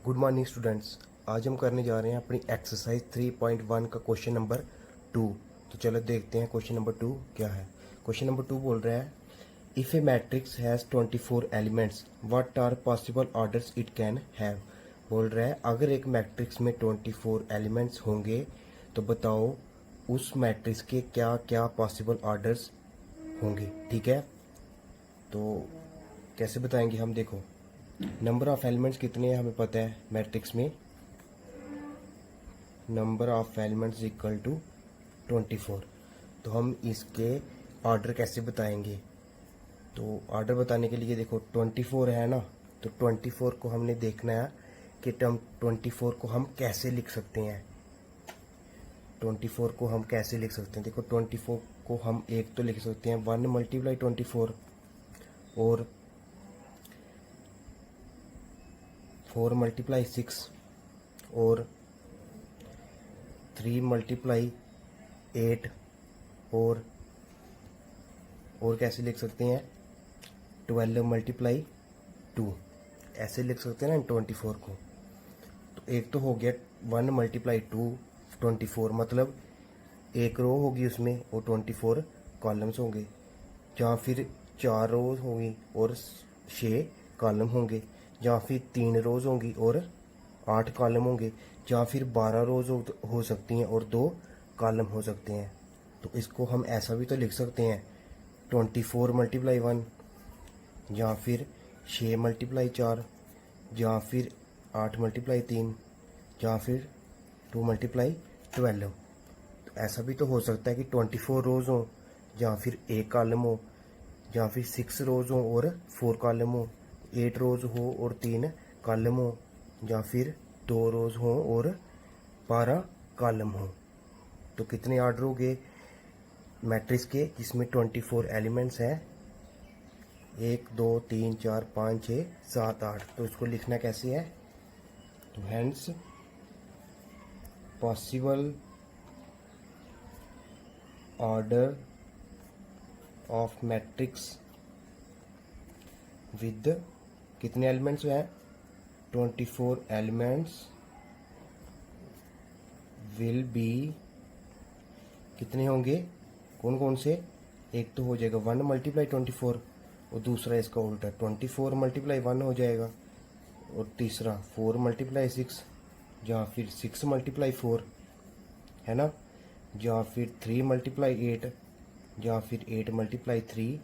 Good morning students. आज हम करने जा रहे हैं अपनी एक्सरसाइज 3.1 का क्वेश्चन नंबर 2। तो चलो देखते हैं क्वेश्चन नंबर 2 क्या है। क्वेश्चन नंबर 2 बोल रहा है, if a matrix has 24 elements what are possible orders it can have. बोल रहा है अगर एक मैट्रिक्स में 24 एलिमेंट्स होंगे तो बताओ उस मैट्रिक्स के क्या क्या पॉसिबल ऑर्डर्स होंगे। ठीक है, तो कैसे बताएंगे हम। देखो, नंबर ऑफ एलिमेंट्स कितने हैं हमें पता है मैट्रिक्स में, number of elements equal to 24। तो हम इसके ऑर्डर कैसे बताएंगे। तो ऑर्डर बताने के लिए देखो 24 है ना, तो 24 को हमने देखना है कि टर्म 24 को हम कैसे लिख सकते हैं। 24 को हम कैसे लिख सकते हैं, देखो 24 को हम एक तो लिख सकते हैं 1 मल्टीप्लाई 24 और 4 मल्टीप्लाई 6 और 3 मल्टीप्लाई 8 और कैसे लिख सकते हैं 12 मल्टीप्लाई 2, ऐसे लिख सकते हैं ना 24 को। तो एक तो हो गया 1 मल्टीप्लाई 2 24, मतलब एक रो होगी उसमें और 24 कॉलम्स होंगे, या फिर 4 रोज होंगी और 6 कॉलम होंगे, या फिर 3 रोज होंगी और 8 कॉलम होंगे, या फिर 12 रोज हो सकती हैं और 2 कॉलम हो सकते हैं। तो इसको हम ऐसा भी तो लिख सकते हैं 24 मल्टीप्लाई 1, या फिर 6 मल्टीप्लाई 4, या फिर 8 मल्टीप्लाई 3, या फिर 2 मल्टीप्लाई 12। तो ऐसा भी तो हो सकता है कि 24 रोज हो, या फिर एक कॉलम हो, या फिर 6 रोज हो और 4 कॉलम हो, 8 रोज हो और 3 कॉलम हो, या फिर 2 रोज हो और 12 कॉलम हो। तो कितने ऑर्डर हो गए मैट्रिक्स के जिसमें 24 एलिमेंट्स हैं, 1 2 3 4 5 6 7 8। तो इसको लिखना कैसे है, तो hence possible order of matrix with कितने एलिमेंट्स हैं 24 एलिमेंट्स विल बी, कितने होंगे कौन कौन से, एक तो हो जाएगा 1 मल्टीप्लाई 24 और दूसरा इसका उल्टा 24 मल्टीप्लाई 1 हो जाएगा, और तीसरा 4 मल्टीप्लाई 6, या फिर 6 मल्टीप्लाई 4 है ना, या फिर 3 मल्टीप्लाई 8, या फिर 8 मल्टीप्लाई 3,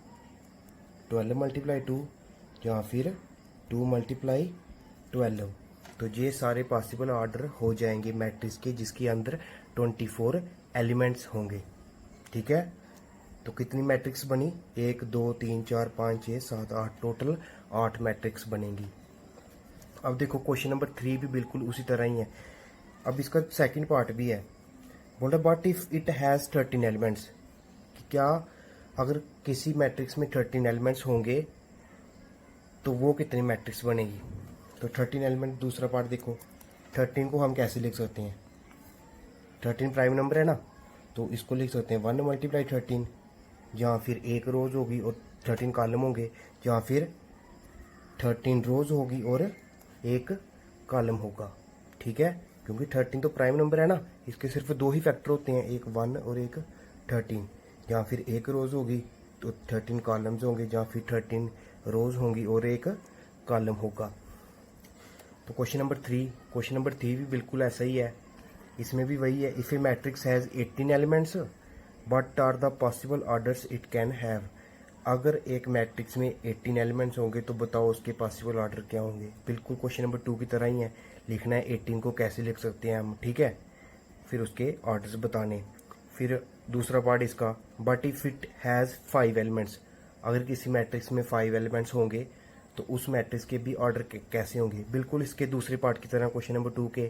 12 मल्टीप्लाई 2, या फिर 2 मल्टीप्लाई 12। तो ये सारे पॉसिबल ऑर्डर हो जाएंगे मैट्रिक्स के जिसके अंदर 24 एलिमेंट्स होंगे। ठीक है, तो कितनी मैट्रिक्स बनी, 1 2 3 4 5 6 7 8, टोटल 8 मैट्रिक्स बनेंगी। अब देखो क्वेश्चन नंबर 3 भी बिल्कुल उसी तरह ही है। अब इसका सेकंड पार्ट भी है, बोल रहा but if it has 13 elements, क्या अगर किसी मैट्रिक्स में 13 एलिमेंट्स होंगे तो वो कितनी मैट्रिक्स बनेगी। तो 13 एलिमेंट, दूसरा पार्ट देखो 13 को हम कैसे लिख सकते हैं, 13 प्राइम नंबर है ना, तो इसको लिख सकते हैं 1 मल्टीप्लाई 13, या फिर एक रोज होगी और 13 कॉलम होंगे, या फिर 13 रोज होगी और एक कॉलम होगा। ठीक है, क्योंकि 13 तो प्राइम नंबर है ना, इसके सिर्फ 2 ही फैक्टर होते हैं, एक 1 और एक 13, या फिर एक रोज होगी तो 13 कॉलम्स होंगे, या फिर 13 रोज होंगी और एक कॉलम होगा। तो क्वेश्चन नंबर 3 भी बिल्कुल ऐसा ही है, इसमें भी वही है, if a matrix has 18 elements what are the possible orders it can have. अगर एक मैट्रिक्स में 18 एलिमेंट्स होंगे तो बताओ उसके पॉसिबल ऑर्डर क्या होंगे। बिल्कुल क्वेश्चन नंबर 2 की तरह ही है, लिखना है 18 को कैसे लिख सकते हैं हम। ठीक है, फिर उसके ऑर्डर्स बताने। फिर दूसरा पार्ट इसका, but if it has 5 elements, अगर किसी मैट्रिक्स में 5 एलिमेंट्स होंगे तो उस मैट्रिक्स के भी ऑर्डर कैसे होंगे। बिल्कुल इसके दूसरे पार्ट की तरह क्वेश्चन नंबर 2 के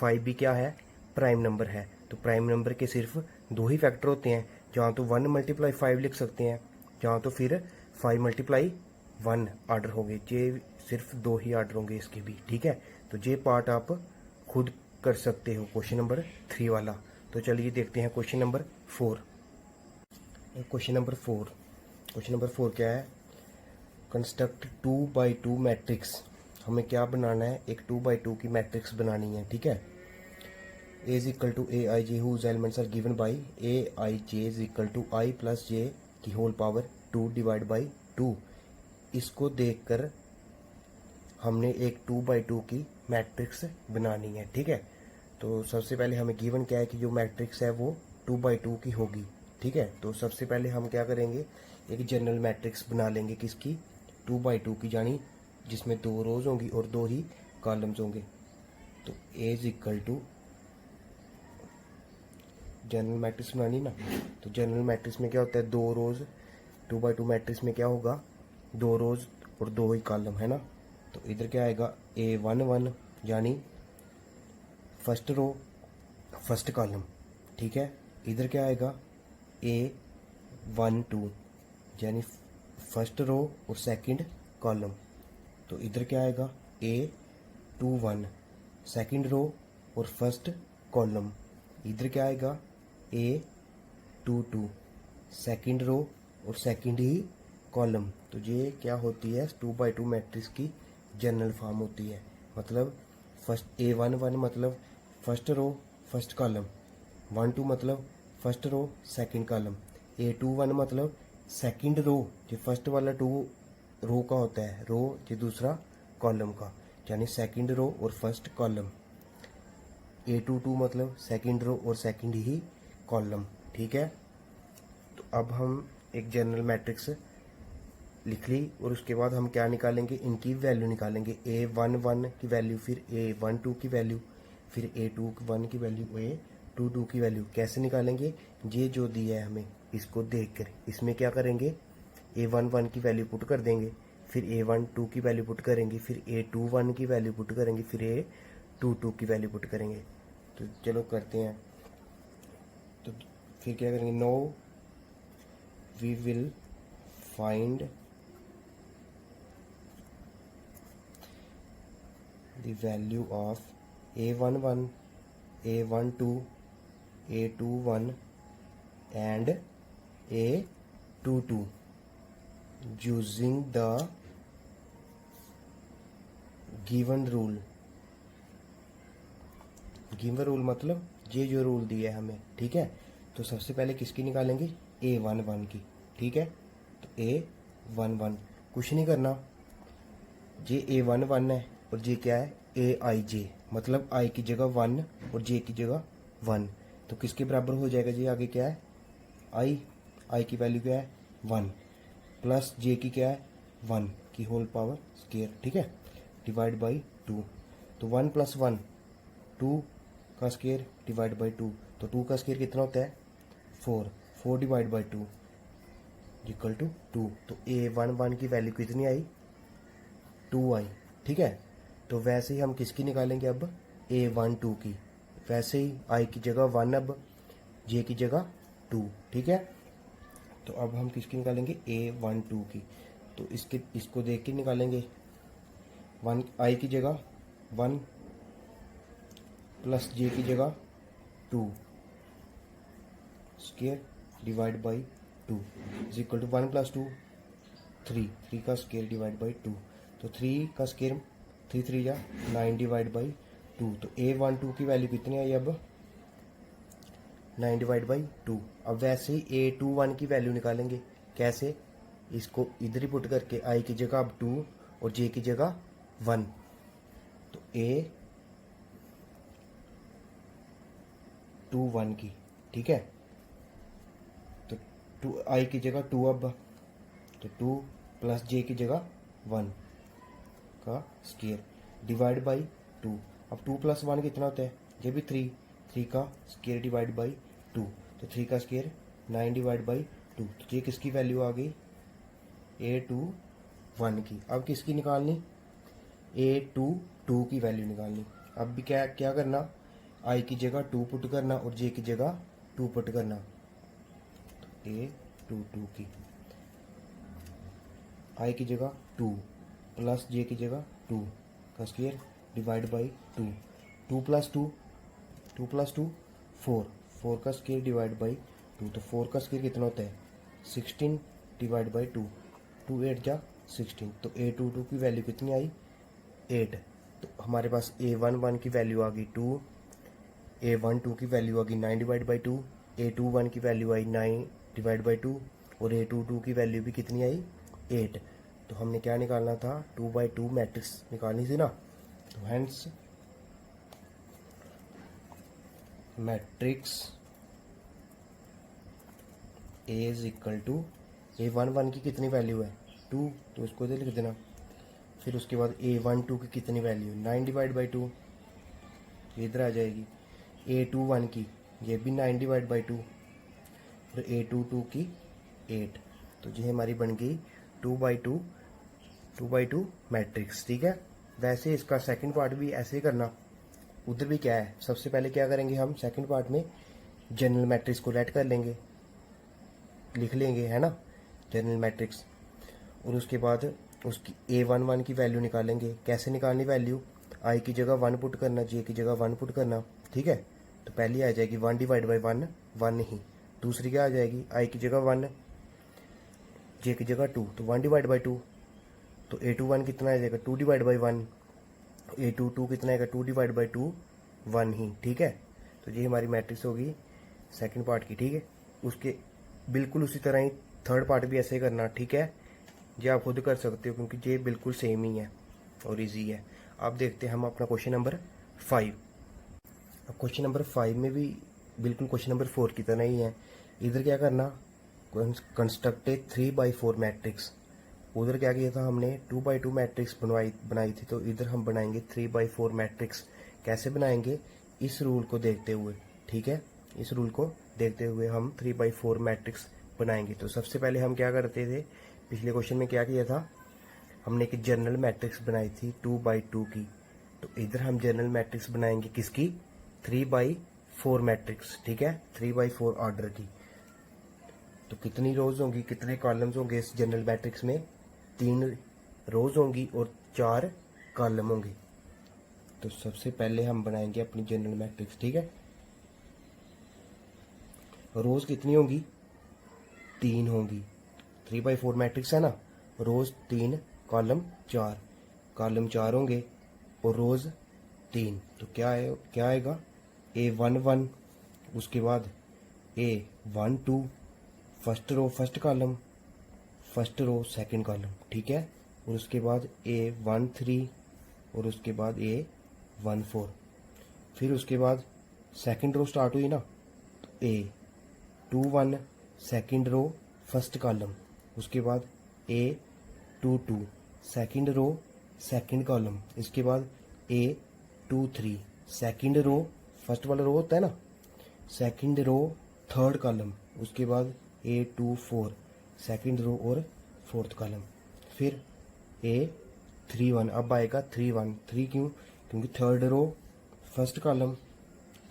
5 भी क्या है, प्राइम नंबर है। तो प्राइम नंबर के सिर्फ 2 ही फैक्टर होते हैं, जहाँ तो 1 मल्टीप्लाई 5 लिख सकते हैं, जहाँ तो फिर 5 मल्टीप्लाई 1 ऑर्डर होंगे। ये सिर्फ 2 ही ऑर्डर होंगे इसके भी। ठीक है, तो ये पार्ट आप खुद कर सकते हो क्वेश्चन नंबर 3 वाला। तो चलिए देखते हैं क्वेश्चन नंबर 4। क्वेश्चन नंबर 4 क्या है, कंस्ट्रक्ट 2 by 2 मैट्रिक्स हमें क्या बनाना है, एक 2x2 की मैट्रिक्स बनानी है, ठीक है। A is equal to A I J whose elements are given by A I J is equal to I plus J की होल पावर 2 डिवाइड बाई 2। इसको देखकर हमने एक 2x2 की मैट्रिक्स बनानी है, ठीक है। तो सबसे पहले हमें गिवन क्या है कि जो मैट्रिक्स है वो 2x2 की होगी, ठीक है। तो सबसे पहले हम क्या करेंगे, एक जनरल मैट्रिक्स बना लेंगे किसकी, 2x2 की, यानी जिसमें 2 रोज होंगी और 2 ही कॉलम्स होंगे। तो A is equal to general matrix बनानी ना, तो जनरल मैट्रिक्स में क्या होता है, 2 रोज, 2x2 मैट्रिक्स में क्या होगा, 2 रोज और 2 ही कॉलम, है ना। तो इधर क्या आएगा, A11 यानी फर्स्ट रो फर्स्ट कॉलम, ठीक है। इधर क्या आएगा, A12 यानी फर्स्ट रो और सेकंड कॉलम। तो इधर क्या आएगा, A21 सेकंड रो और फर्स्ट कॉलम। इधर क्या आएगा, A22 सेकंड रो और सेकंड ही कॉलम। तो ये क्या होती है, 2x2 मैट्रिक्स की जनरल फॉर्म होती है। मतलब फर्स्ट A11 मतलब फर्स्ट रो फर्स्ट कॉलम, 12 मतलब first row second column, A21 मतलब सेकंड रो, जो फर्स्ट वाला 2 रो का होता है, रो जो दूसरा कॉलम का, यानी सेकंड रो और फर्स्ट कॉलम। A22 मतलब सेकंड रो और सेकंड ही कॉलम, ठीक है। तो अब हम एक जनरल मैट्रिक्स लिख ली और उसके बाद हम क्या निकालेंगे, इनकी वैल्यू निकालेंगे, A11 की वैल्यू, फिर A12 की वैल्यू, फिर A21 की वैल्यू, A22 की वैल्यू। कैसे निकालेंगे, ये जो दिया है हमें इसको देखकर इसमें क्या करेंगे, A11 की वैल्यू पुट कर देंगे, फिर A12 की वैल्यू पुट करेंगे, फिर A21 की वैल्यू पुट करेंगे, फिर A22 की वैल्यू पुट करेंगे। तो चलो करते हैं। तो फिर क्या करेंगे, no we will find the value of A11, A12, A21 and A22 using the given rule। Given rule मतलब ये जो रूल दिया है हमें, ठीक है। तो सबसे पहले किसकी निकालेंगे, A11 की, ठीक है। तो A11 कुछ नहीं करना, ये A11 है और ये क्या है, AIJ, मतलब I की जगह 1 और J की जगह 1। तो किसके बराबर हो जाएगा जी, आगे क्या है, I की वैल्यू क्या है 1 प्लस J की क्या है 1 की होल पावर स्क्वायर, ठीक है, डिवाइड बाई 2। तो 1 प्लस 1 2 का स्क्वायर डिवाइड बाई 2। तो 2 का स्क्वायर कितना होता है 4 डिवाइड बाई 2 इक्वल टू 2। तो A11 की वैल्यू कितनी आई, 2 आई, ठीक है। तो वैसे ही हम किसकी निकालेंगे अब, A12 की, वैसे ही I की जगह 1, अब J की जगह 2, ठीक है। तो अब हम किसकी निकालेंगे, A12 की। तो इसको देख के निकालेंगे, 1 I की जगह 1 प्लस J की जगह 2 square divide by 2 is equal to 1 plus 2 3 का स्क्वायर डिवाइड बाई 2। तो 3 का स्क्वायर 3 या 9 डिवाइड बाई 2। तो A12 की वैल्यू कितनी आई अब, 9 डिवाइड बाई 2। अब वैसे ही A21 की वैल्यू निकालेंगे, कैसे, इसको इधर ही पुट करके I की जगह अब 2 और J की जगह 1। तो A21 की, ठीक है। तो 2 I की जगह 2, अब तो 2 प्लस J की जगह 1 का स्क्वायर डिवाइड बाई 2। अब 2 प्लस 1 कितना होता है, ये भी 3 का स्क्वायर डिवाइड बाई 2। तो 3 का स्क्वायर 9 डिवाइड बाई 2। तो ये किसकी वैल्यू आ गई, A21 की। अब किसकी निकालनी, A22 की वैल्यू निकालनी। अब भी क्या क्या करना, I की जगह 2 पुट करना और J की जगह 2 पुट करना। तो A22 की, I की जगह 2 प्लस J की जगह 2 का स्क्वायर डिवाइड बाई 2। 2 प्लस 2 4 का स्क्वायर डिवाइड बाई 2। तो 4 का स्क्वायर कितना होता है 16 डिवाइड बाई 2 8 जा 16। तो A22 की वैल्यू कितनी आई 8। तो हमारे पास A11 की वैल्यू आ गई 2, A12 की वैल्यू आ गई 9 डिवाइड बाई 2, A21 की वैल्यू आई 9 डिवाइड बाई 2 और A22 की वैल्यू भी कितनी आई 8। तो हमने क्या निकालना था 2/2 मैट्रिक्स निकालनी थी ना। तो hence matrix A is equal to A11 की कितनी वैल्यू है 2, तो उसको इधर लिख देना। फिर उसके बाद A12 की कितनी वैल्यू 9 डिवाइड बाई 2, ये इधर आ जाएगी। A21 की ये भी 9 डिवाइड बाई 2 और A22 की 8। तो ये हमारी बन गई 2/2 मैट्रिक्स। ठीक है, वैसे इसका सेकंड पार्ट भी ऐसे ही करना। उधर भी क्या है, सबसे पहले क्या करेंगे हम सेकंड पार्ट में जनरल मैट्रिक्स को लेट कर लेंगे, लिख लेंगे, है ना, जनरल मैट्रिक्स। और उसके बाद उसकी A11 की वैल्यू निकालेंगे। कैसे निकालनी वैल्यू, आई की जगह 1 पुट करना, जे की जगह 1 पुट करना। ठीक है, तो पहली आ जाएगी 1 डिवाइड बाई 1, 1 ही। दूसरी क्या आ जाएगी, आई की जगह 1, जे की जगह 2, तो 1 डिवाइड बाई 2। तो A21 कितना आ जाएगा 2 डिवाइड बाई 1, A22 कितना आएगा 2 डिवाइड बाई 2, 1 ही। ठीक है, तो ये हमारी मैट्रिक्स होगी सेकंड पार्ट की। ठीक है, उसके बिल्कुल उसी तरह ही थर्ड पार्ट भी ऐसे ही करना। ठीक है, ये आप खुद कर सकते हो क्योंकि ये बिल्कुल सेम ही है और इजी है। अब देखते हैं हम अपना क्वेश्चन नंबर 5। अब क्वेश्चन नंबर 5 में भी बिल्कुल क्वेश्चन नंबर 4 की तरह ही है। इधर क्या करना, कंस्ट्रक्ट ए 3/4 मैट्रिक्स। उधर क्या किया था हमने 2/2 मैट्रिक्स बनाई थी, तो इधर हम बनाएंगे 3/4 मैट्रिक्स। कैसे बनाएंगे, इस रूल को देखते हुए। ठीक है, इस रूल को देखते हुए हम 3/4 मैट्रिक्स बनाएंगे। तो सबसे पहले हम क्या करते थे, पिछले क्वेश्चन में क्या किया था, हमने एक जनरल मैट्रिक्स बनाई थी 2/2 की। तो इधर हम जनरल मैट्रिक्स बनाएंगे किसकी, 3/4 मैट्रिक्स। ठीक है, 3/4 ऑर्डर की। तो कितनी रोज होंगी, कितने कॉलम्स होंगे इस जनरल मैट्रिक्स में, 3 रोज होंगी और 4 कॉलम होंगे। तो सबसे पहले हम बनाएंगे अपनी जनरल मैट्रिक्स। ठीक है, रोज कितनी होंगी, 3 होंगी। 3/4 मैट्रिक्स है ना, रोज 3, कॉलम 4, कॉलम 4 होंगे और रोज 3। तो क्या है, क्या आएगा, A11, उसके बाद A12, first row first column, first row second column. ठीक है, और उसके बाद A13 और उसके बाद A14। फिर उसके बाद सेकंड रो स्टार्ट हुई ना, A21 second row first column, उसके बाद A22 second row second column, इसके बाद A23 सेकंड रो, फर्स्ट वाला रो होता है ना, सेकंड रो थर्ड कॉलम, उसके बाद A24 सेकंड रो और फोर्थ कॉलम। फिर A31, अब आएगा 3 क्यों, क्योंकि third row first column,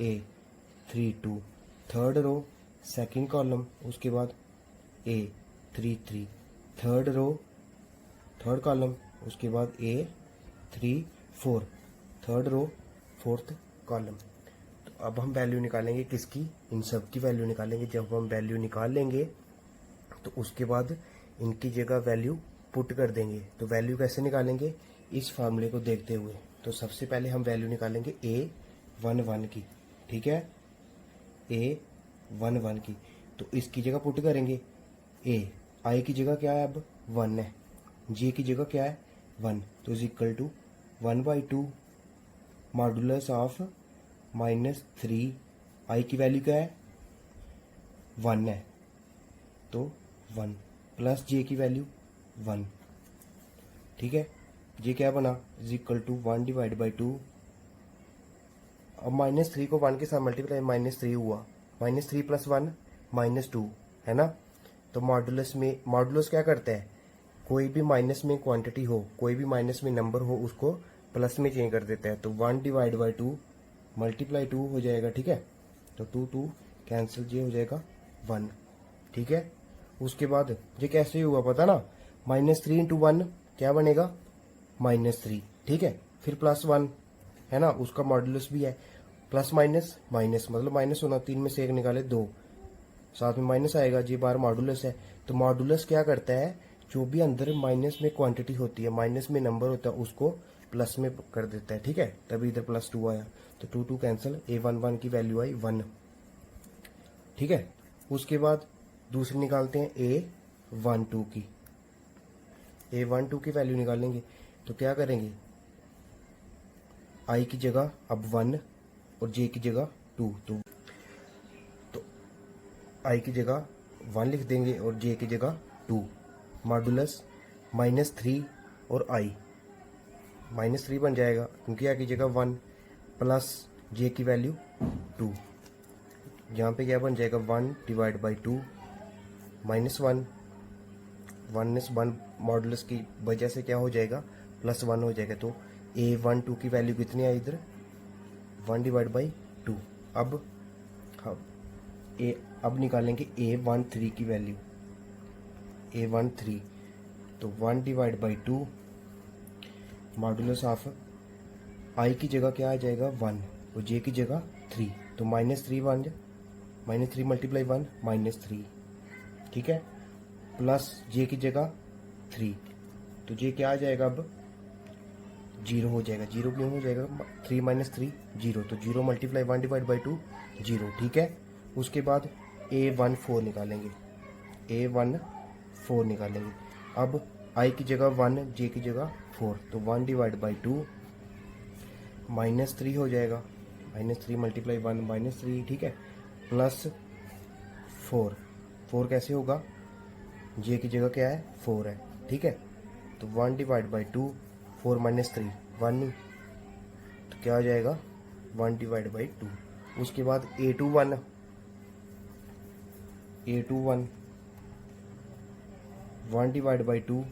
A32 third row second column, उसके बाद A33 third row third column, उसके बाद A34 third row fourth column. तो अब हम वैल्यू निकालेंगे किसकी, इन सब की वैल्यू निकालेंगे। जब हम वैल्यू निकाल लेंगे तो उसके बाद इनकी जगह वैल्यू पुट कर देंगे। तो वैल्यू कैसे निकालेंगे, इस फार्मूले को देखते हुए। तो सबसे पहले हम वैल्यू निकालेंगे A11 की। ठीक है, A11 की, तो इसकी जगह पुट करेंगे आई की जगह क्या है, अब 1 है, जे की जगह क्या है 1, तो is equal to 1/2 modulus of -3, I की वैल्यू क्या है 1 है, तो 1 प्लस जे की वैल्यू 1। ठीक है, जे क्या बना, is equal to 1 divide by 2। अब -3 को 1 के साथ मल्टीप्लाई, -3 हुआ, -3 + 1 -2 है ना। तो मॉडुलस में, मॉडुलस क्या करता है, कोई भी माइनस में क्वांटिटी हो, कोई भी माइनस में नंबर हो, उसको प्लस में चेंज कर देता है। तो 1 डिवाइड बाई 2 मल्टीप्लाई 2 हो जाएगा। ठीक है, तो 2 कैंसिल, ये हो जाएगा 1। ठीक है, उसके बाद ये कैसे हुआ पता ना, -3 × 1 क्या बनेगा -3। ठीक है, फिर +1 है ना, उसका मॉडुलस भी है, प्लस माइनस माइनस, मतलब माइनस होना, 3 में से 1 निकाले 2, साथ में माइनस आएगा, जी बार मॉडुलस है। तो मॉडुलस क्या करता है, जो भी अंदर माइनस में क्वांटिटी होती है, माइनस में नंबर होता है, उसको प्लस में कर देता है, ठीक है, तभी इधर +2 आया। तो 2 2 कैंसिल, A11 की वैल्यू आई 1, ठीक है। उसके बाद दूसरी निकालते हैं A12 की। A12 की वैल्यू निकालेंगे तो क्या करेंगे, I की जगह अब 1 और J की जगह 2, तो I की जगह 1 लिख देंगे और J की जगह 2, मॉडुलस -3 और I -3 बन जाएगा क्योंकि I की जगह 1 प्लस J की वैल्यू 2। यहाँ पे क्या बन जाएगा, 1/2 -1, 1 मॉडुलस की वजह से क्या हो जाएगा, +1 हो जाएगा। तो A12 की वैल्यू कितनी आई इधर, 1/2। अब हम अब निकालेंगे A13 की वैल्यू, A13 तो 1/2 मॉडुलस ऑफ I की जगह क्या आ जाएगा 1 और J की जगह 3, तो -3 × 1 -3, ठीक है, प्लस J की जगह 3, तो J क्या आ जाएगा, अब 0 हो जाएगा। 0 क्यों हो जाएगा, 3 - 3 0, तो 0 × 1/2 0, ठीक है। उसके बाद A14 निकालेंगे, A14 निकालेंगे। अब I की जगह 1, J की जगह 4, तो 1/2 -3 हो जाएगा, -3 × 1 -3, ठीक है, प्लस 4, 4 कैसे होगा, J की जगह क्या है 4 है, ठीक है, तो 1/2 4 - 3 1 ही, तो क्या हो जाएगा 1/2। उसके बाद A21 1/2,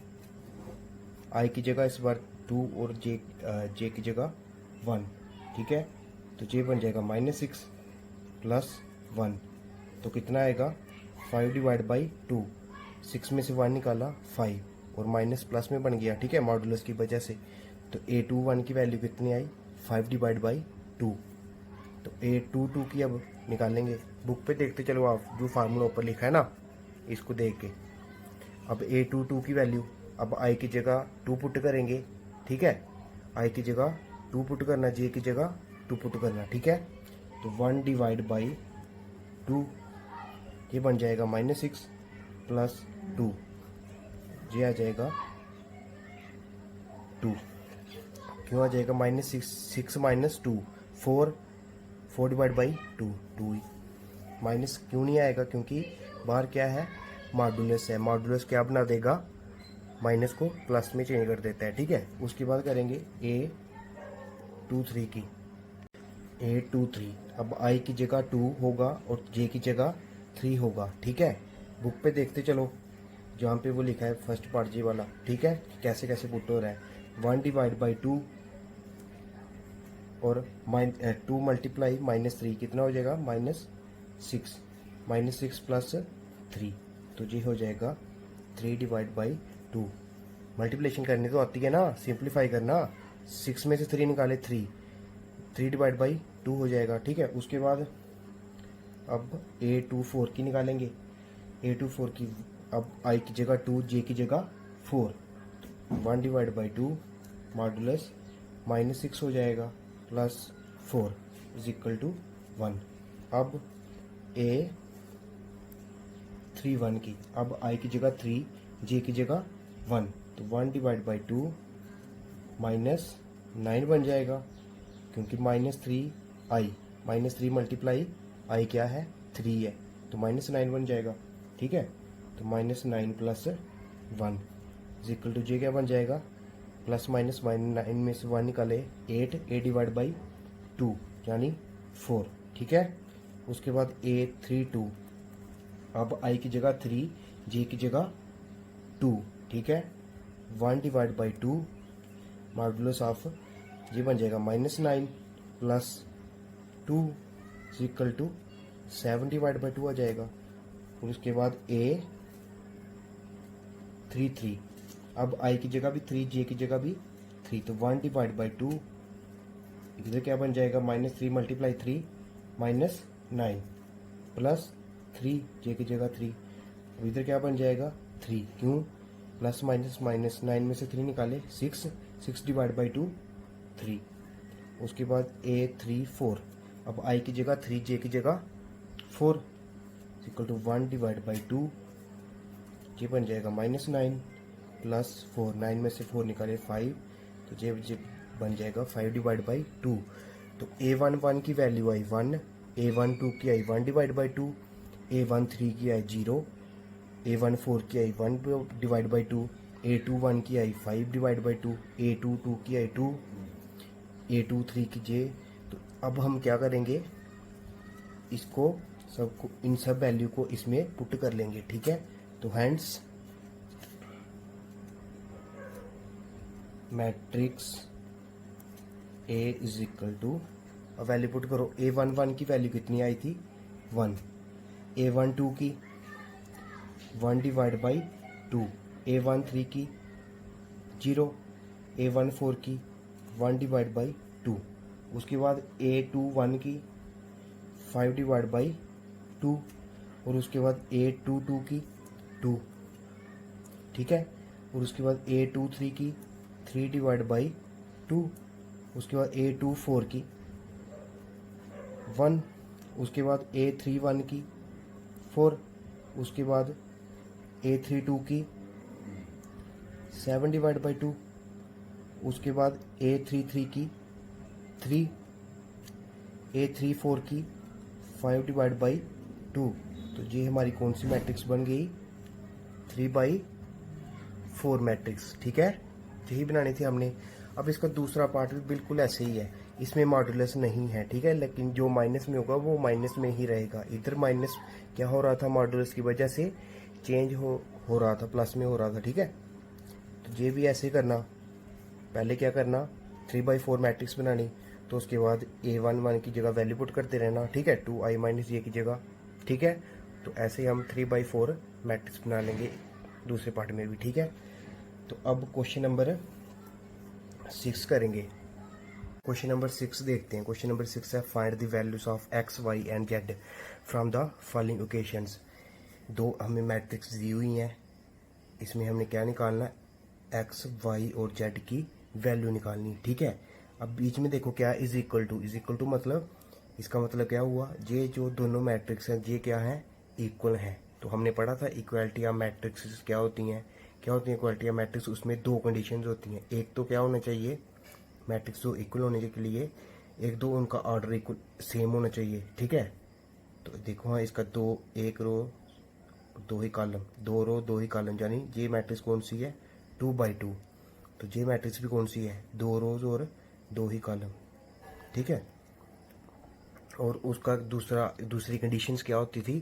I की जगह इस बार 2 और J की जगह 1, ठीक है, तो J बन जाएगा -6 प्लस 1, तो कितना आएगा 5/2, 6 में से 1 निकाला 5 और माइनस प्लस में बन गया, ठीक है, मॉडुलस की वजह से। तो A21 की वैल्यू कितनी आई 5/2, तो A22 की अब निकालेंगे। बुक पे देखते चलो आप, जो फार्मूला ऊपर लिखा है ना इसको देख के। अब A22 की वैल्यू, अब I की जगह 2 पुट करेंगे, ठीक है, I की जगह 2 पुट करना, J की जगह 2 पुट करना, ठीक है, तो 1/2 ये बन जाएगा -6 प्लस 2, ये आ जाएगा 2, क्यों आ जाएगा -6 - 2 4/2 2 माइनस क्यों नहीं आएगा, क्योंकि बाहर क्या है मॉडुलस है, मॉडुलस क्या बना देगा, माइनस को प्लस में चेंज कर देता है, ठीक है। उसके बाद करेंगे A23 की, A23 अब I की जगह 2 होगा और J की जगह 3 होगा, ठीक है। बुक पे देखते चलो जहाँ पे वो लिखा है फर्स्ट पार्ट जी वाला, ठीक है, कैसे कैसे पुट हो रहा है। 1/2 और 2 × -3 कितना हो जाएगा -6 प्लस 3, तो जी हो जाएगा 3/2। मल्टीप्लिकेशन करनी तो आती है ना, सिंप्लीफाई करना, 6 में से 3 निकाले 3/2 हो जाएगा, ठीक है। उसके बाद अब A24 की निकालेंगे, A24 की अब I की जगह 2, J की जगह 4, 1/2 मॉडुलस -6 हो जाएगा प्लस 4 = 1। अब A31 की, अब I की जगह 3, J की जगह 1, तो 1/2 -9 बन जाएगा, क्योंकि -3 × I क्या है 3 है, तो -9 बन जाएगा, ठीक है। तो -9 प्लस 1 = J क्या बन जाएगा, प्लस माइनस 9 में से 1 निकाले 8, A/2 यानी 4, ठीक है। उसके बाद A32 अब I की जगह 3, J की जगह 2, ठीक है, 1/2 मॉडुलस ऑफ ये बन जाएगा -9 प्लस 2 = 7/2 आ जाएगा। और उसके बाद A33 अब I की जगह भी 3, J की जगह भी 3, तो 1/2 इधर क्या बन जाएगा -3 × 3 -9 प्लस 3, J की जगह 3, अब इधर क्या बन जाएगा 3, क्यों प्लस माइनस -9 में से 3 निकाले 6 6/2 3, उसके बाद A3 4, अब I की जगह 3, J की जगह 4 इक्वल टू 1 डिवाइड बाई 2, ये बन जाएगा -9 प्लस 4, 9 में से 4 निकाले 5, तो ये बन जाएगा 5 डिवाइड बाई 2। तो A11 की वैल्यू आई 1, A12 की आई 1 डिवाइड बाई 2, A13 की आई 0, A14 की आई 1 डिवाइड बाई 2, A21 की आई 5 डिवाइड बाई 2, A22 की आई 2, A23 की जे। तो अब हम क्या करेंगे, इसको सबको, इन सब वैल्यू को इसमें पुट कर लेंगे, ठीक है। तो hence matrix A is equal to, अब वैल्यू पुट करो। A11 की वैल्यू कितनी आई थी 1, A12 की 1 डिवाइड बाई 2, A13 की 0, A14 की 1 डिवाइड बाई 2, उसके बाद A21 की 5 डिवाइड बाई 2, और उसके बाद A22 की 2, ठीक है, और उसके बाद A23 की 3 डिवाइड बाई 2, उसके बाद A24 की 1, उसके बाद A31 की 4, उसके बाद A32 की 7 डिवाइड बाई 2, उसके बाद A33 की 3, A34 की 5 डिवाइड बाई 2। तो ये हमारी कौन सी मैट्रिक्स बन गई, 3/4 मैट्रिक्स, ठीक है। यही बनानी थी हमने। अब इसका दूसरा पार्ट भी बिल्कुल ऐसे ही है, इसमें मॉड्यूलस नहीं है, ठीक है, लेकिन जो माइनस में होगा वो माइनस में ही रहेगा। इधर माइनस क्या हो रहा था, मॉड्यूलस की वजह से चेंज हो रहा था, प्लस में हो रहा था, ठीक है। तो ये भी ऐसे करना, पहले क्या करना, 3/4 मैट्रिक्स बनानी, तो उसके बाद A11 की जगह वैल्यू पुट करते रहना, ठीक है, 2i माइनस ये की जगह, ठीक है। तो ऐसे ही हम 3/4 मैट्रिक्स बना लेंगे दूसरे पार्ट में भी, ठीक है। तो अब क्वेश्चन नंबर 6 करेंगे। क्वेश्चन नंबर 6 देखते हैं। क्वेश्चन नंबर 6 है, find the values of x, y and z from the following equations. दो हमें मैट्रिक्स दी हुई हैं, इसमें हमने क्या निकालना है, x, y और z की वैल्यू निकालनी, ठीक है। अब बीच में देखो क्या, इज इक्वल टू मतलब, इसका मतलब क्या हुआ, ये जो दोनों मैट्रिक्स हैं ये क्या है, इक्वल हैं। तो हमने पढ़ा था इक्वलिटी ऑफ मैट्रिक्स क्या होती हैं, इक्वलिटी ऑफ मैट्रिक्स, उसमें दो कंडीशंस होती हैं। एक तो क्या होना चाहिए, मैट्रिक्स दो इक्वल होने के लिए, एक दो उनका ऑर्डर इक्वल सेम होना चाहिए, ठीक है। तो देखो हाँ, इसका दो, एक रो दो ही कॉलम, दो रो दो ही कॉलम, यानी ये मैट्रिक्स कौन सी है, 2/2। तो ये मैट्रिक्स भी कौन सी है, दो रोज और दो ही कॉलम, ठीक है। और उसका दूसरी कंडीशंस क्या होती थी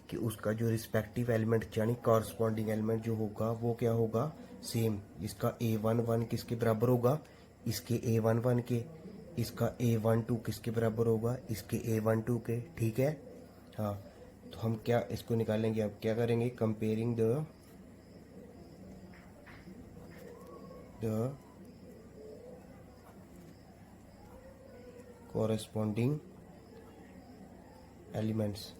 कि उसका जो रिस्पेक्टिव एलिमेंट यानी कॉरस्पॉन्डिंग एलिमेंट जो होगा वो क्या होगा, सेम। इसका A11 किसके बराबर होगा, इसके A11 के, इसका A12 किसके बराबर होगा, इसके A12 के, ठीक है। हाँ, तो हम क्या इसको निकालेंगे, अब क्या करेंगे, कंपेयरिंग द कॉरस्पॉन्डिंग एलिमेंट्स,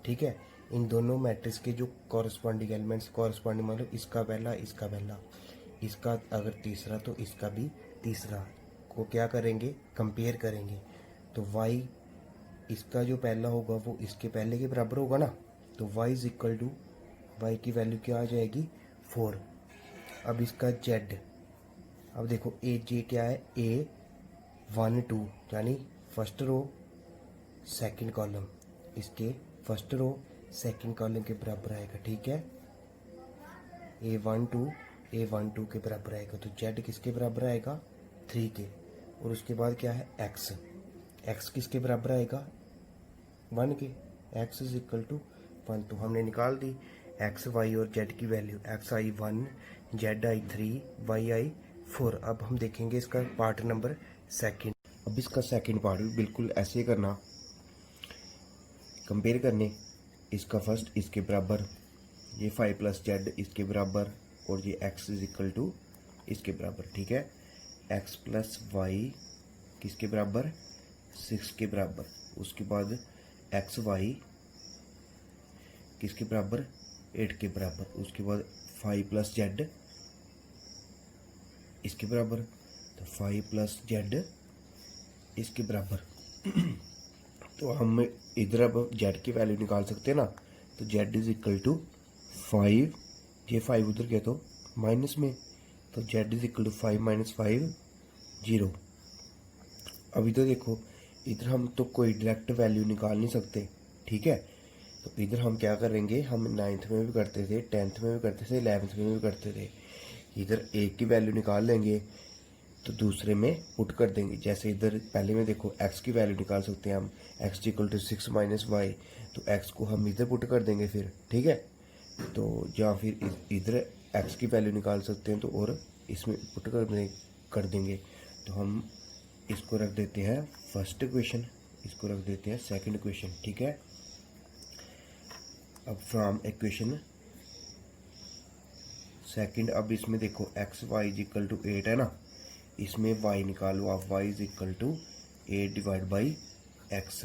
ठीक है। इन दोनों मैट्रिक्स के जो कॉरस्पॉन्डिंग एलिमेंट्स, कॉरस्पॉन्डिंग मतलब इसका पहला, इसका अगर तीसरा तो इसका भी तीसरा, को क्या करेंगे, कंपेयर करेंगे। तो y, इसका जो पहला होगा वो इसके पहले के बराबर होगा ना, तो y is equal to, y की वैल्यू क्या आ जाएगी 4। अब इसका z, अब देखो जे क्या है, A12 यानी फर्स्ट रो सेकंड कॉलम, इसके फर्स्ट रो सेकंड कॉलम के बराबर आएगा, ठीक है। A12 के बराबर आएगा, तो z किसके बराबर आएगा, 3 के। और उसके बाद क्या है, x किसके बराबर आएगा, 1 के, x इज इक्वल टू 1। तो हमने निकाल दी x, y और z की वैल्यू, x आई 1, z आई 3, y आई 4। अब हम देखेंगे इसका पार्ट नंबर सेकंड। अब इसका सेकंड पार्ट भी बिल्कुल ऐसे करना, कंपेयर करने, इसका फर्स्ट इसके बराबर, ये 5 + z इसके बराबर, और ये x इज इक्वल टू इसके बराबर, ठीक है। x + y किसके बराबर, 6 के बराबर। उसके बाद x y किसके बराबर, 8 के बराबर। उसके बाद 5 + z इसके बराबर, तो 5 + z इसके बराबर। तो हम इधर अब जेड की वैल्यू निकाल सकते हैं ना, तो जेड इज इक्वल टू 5, ये 5 उधर गया तो माइनस में, तो z is equal to 5 minus 5 0। अब इधर देखो, इधर हम तो कोई डायरेक्ट वैल्यू निकाल नहीं सकते, ठीक है। तो इधर हम क्या करेंगे, हम 9th में भी करते थे, 10th में भी करते थे, 11th में भी करते थे। इधर एक की वैल्यू निकाल लेंगे तो दूसरे में पुट कर देंगे। जैसे इधर पहले में देखो x की वैल्यू निकाल सकते हैं हम, x equal to 6 minus y, तो x को हम इधर पुट कर देंगे फिर, ठीक है। तो या फिर इधर x की वैल्यू निकाल सकते हैं तो और इसमें पुट कर देंगे। तो हम इसको रख देते हैं फर्स्ट इक्वेशन, इसको रख देते हैं सेकंड इक्वेशन, ठीक है। अब फ्रॉम इक्वेशन सेकंड, अब इसमें देखो x y is equal to 8 है ना, इसमें y निकालो आप, y is equal to 8 divide by x.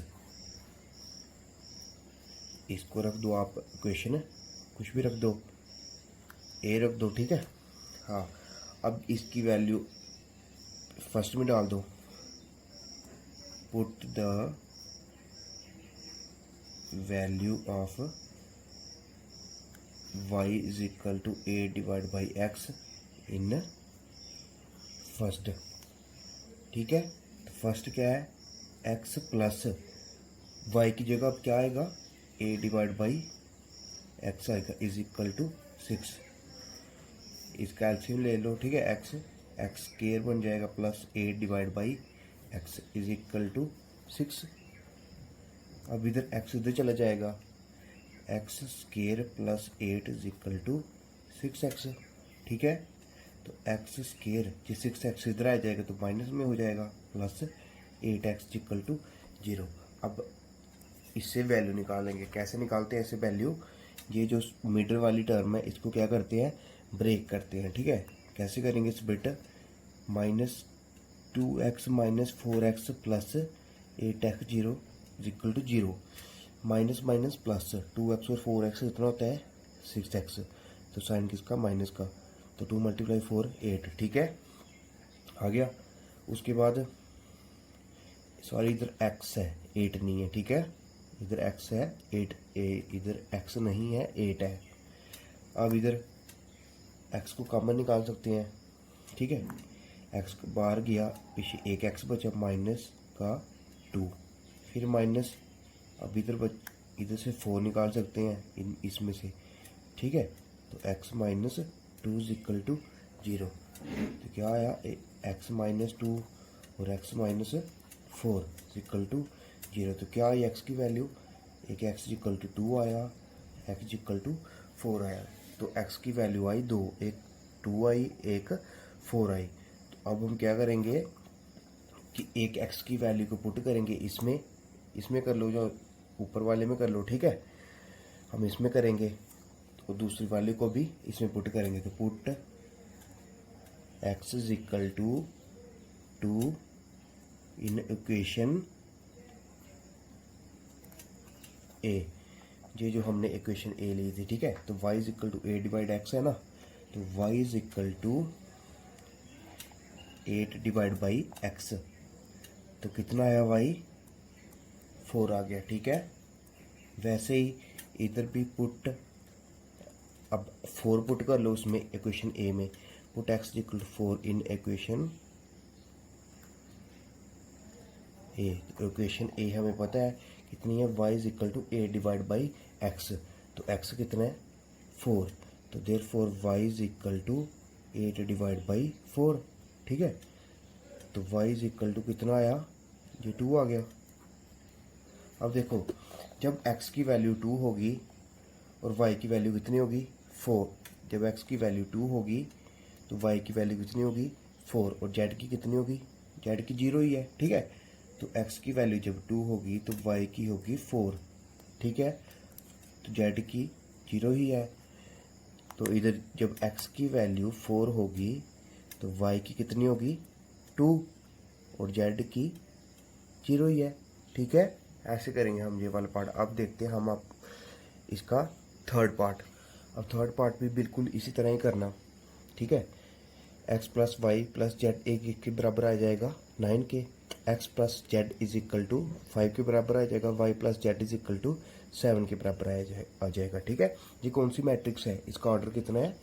इसको रख दो आप इक्वेशन, कुछ भी रख दो, a रख दो, ठीक है। हाँ, अब इसकी वैल्यू फर्स्ट में डाल दो, put the value of y is equal to 8 divide by x in first, ठीक है। तो फर्स्ट क्या है, x प्लस y की जगह अब क्या आएगा, a डिवाइड बाई एक्स आएगा, इज इक्वल टू 6। इसका एलसीएम ले लो, ठीक है। x स्क्वायर बन जाएगा plus 8 divide by x is equal to 6। अब इधर x इधर चला जाएगा, x square plus 8 is equal to 6x, ठीक है। तो x स्क्वायर जी 6x इधर आ जाएगा तो माइनस में हो जाएगा, प्लस 8x इक्वल टू 0। अब इससे वैल्यू निकालेंगे, कैसे निकालते हैं इससे वैल्यू, ये जो मिडल वाली टर्म है इसको क्या करते हैं, ब्रेक करते हैं, ठीक है। कैसे करेंगे इस bit, minus 2x minus 4x plus 8x 0 equal to 0, minus minus plus 2x और 4x कितना होता है 6x, तो साइन किसका, माइनस का, तो 2 मल्टीप्लाई 4 8, ठीक है, आ गया। उसके बाद सॉरी इधर x है 8 नहीं है, ठीक है, इधर x है 8, इधर x नहीं है 8 है। अब इधर x को कॉमन निकाल सकते हैं, ठीक है। x बाहर गया, पीछे एक x बचा, माइनस का 2, फिर माइनस, अब इधर से 4 निकाल सकते हैं इसमें से, ठीक है। तो x minus 2 is equal to 0, तो क्या आया, x माइनस 2 और x minus 4 is equal to 0। तो क्या आई x की वैल्यू, एक x इक्वल टू 2 आया, x इक्वल टू 4 आया। तो x की वैल्यू आई 2, एक 2 आई एक 4 आई। तो अब हम क्या करेंगे कि एक x की वैल्यू को पुट करेंगे इसमें कर लो, जो ऊपर वाले में कर लो, ठीक है। हम इसमें करेंगे तो दूसरी वाले को भी इसमें पुट करेंगे, तो put x is equal to 2 in equation a, ये जो हमने इक्वेशन a ली थी, ठीक है। तो y is equal to a divide x है ना, तो y is equal to 8 divide by x, तो कितना आया y 4 आ गया, ठीक है। वैसे ही इधर भी पुट, अब 4 पुट कर लो उसमें इक्वेशन a में, put x equal to 4 in equation a। तो इक्वेशन a हमें पता है कितनी है, y is equal to 8 divide by x, तो x कितना है 4, तो therefore y is equal to 8 divide by 4, ठीक है। तो y इज इक्वल टू कितना आया, ये 2 आ गया। अब देखो, जब x की वैल्यू 2 होगी और y की वैल्यू कितनी होगी 4, जब x की वैल्यू 2 होगी तो y की वैल्यू कितनी होगी 4, और z की कितनी होगी, z की 0 ही है, ठीक है। तो x की वैल्यू जब 2 होगी तो y की होगी 4, ठीक है, तो z की 0 ही है। तो इधर जब x की वैल्यू 4 होगी तो y की कितनी होगी 2, और z की 0 ही है, ठीक है। ऐसे करेंगे हम ये वाला पार्ट। अब देखते हैं हम आप इसका थर्ड पार्ट। अब थर्ड पार्ट भी बिल्कुल इसी तरह ही करना, ठीक है। x plus y plus z एक के बराबर आ जाएगा 9 के, x plus z is equal to 5 के बराबर आ जाएगा, y plus z is equal to 7 के बराबर आ जाएगा। ठीक है, ये कौन सी मैट्रिक्स है, इसका ऑर्डर कितना है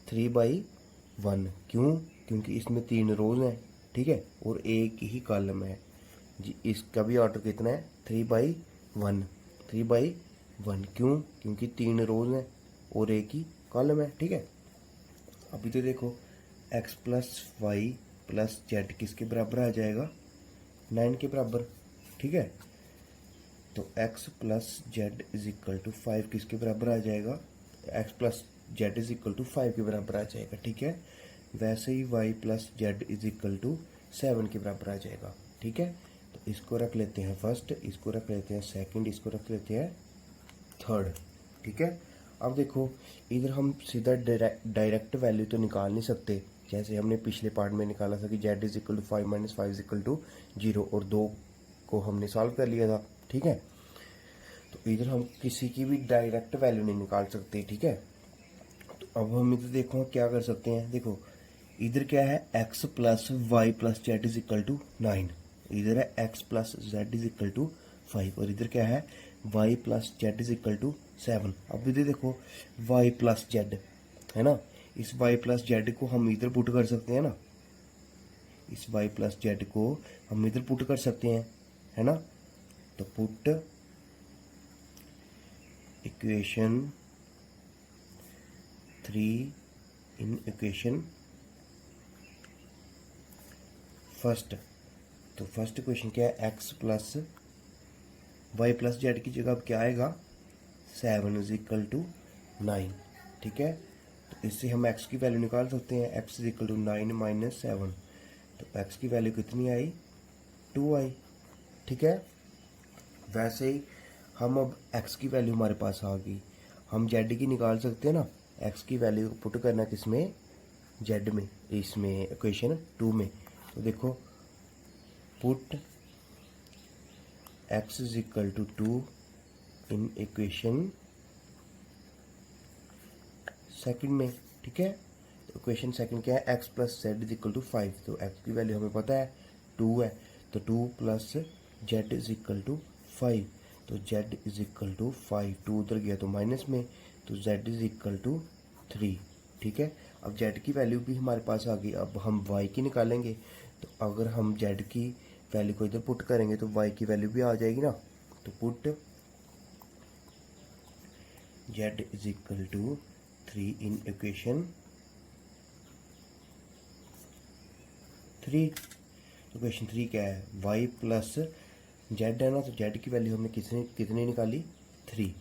3/1। क्यों, क्योंकि इसमें 3 रोज हैं, ठीक है, और एक ही कॉलम है जी। इसका भी ऑर्डर कितना है 3/1, 3/1। क्यों, क्योंकि 3 रोज हैं और एक ही कॉलम है। ठीक है, अभी तो देखो x plus y plus z किसके बराबर आ जाएगा 9 के बराबर। ठीक है, तो x plus z is equal to 5 किसके बराबर आ जाएगा, x plus z is equal to 5 के बराबर आ जाएगा। ठीक है, वैसे ही y plus z is equal to 7 के बराबर आ जाएगा। ठीक है, तो इसको रख लेते हैं फर्स्ट, इसको रख लेते हैं सेकंड, इसको रख लेते हैं थर्ड। ठीक है, अब देखो इधर हम सीधा डायरेक्ट वैल्यू तो निकाल नहीं सकते, जैसे हमने पिछले पार्ट में निकाला था कि z is equal to 5 minus 5 is equal to 0 और 2 को हमने सॉल्व कर लिया था। ठीक है, तो इधर हम किसी की भी डायरेक्ट वैल्यू नहीं निकाल सकते। ठीक है, तो अब हम इधर देखो क्या कर सकते हैं, देखो इधर क्या है x plus y plus z is equal to 9, इधर है x plus z is equal to 5 और इधर क्या है y plus z is equal to 7। अब इधर देखो y प्लस जेड है ना, इस y प्लस जेड को हम इधर पुट कर सकते हैं ना, इस y प्लस जेड को हम इधर पुट कर सकते हैं, है ना। तो put equation 3 in equation first. तो फर्स्ट इक्वेशन क्या है x plus y plus z की जगह अब क्या आएगा 7 इज इक्वल टू 9। ठीक है, तो इससे हम x की वैल्यू निकाल सकते हैं, x is equal to 9 minus 7, तो x की वैल्यू कितनी आई 2 आई। ठीक है, वैसे ही हम अब x की वैल्यू हमारे पास आ गई, हम z की निकाल सकते हैं ना, x की वैल्यू पुट करना किसमें z में, इसमें इक्वेशन 2 में। तो देखो put x is equal to 2 in equation second में। ठीक है, तो इक्वेशन सेकंड क्या है x plus z is equal to 5, तो x की वैल्यू हमें पता है 2 है, तो 2 plus z is equal to 5, तो z इज इक्वल टू 5, 2 उधर गया तो माइनस में, तो z इज इक्वल टू 3। ठीक है, अब z की वैल्यू भी हमारे पास आ गई, अब हम y की निकालेंगे, तो अगर हम z की वैल्यू को इधर पुट करेंगे तो y की वैल्यू भी आ जाएगी ना, तो put z is equal to 3 in equation 3। Equation 3 क्या है y प्लस जेड है ना, तो जेड की वैल्यू हमने कितनी निकाली 3,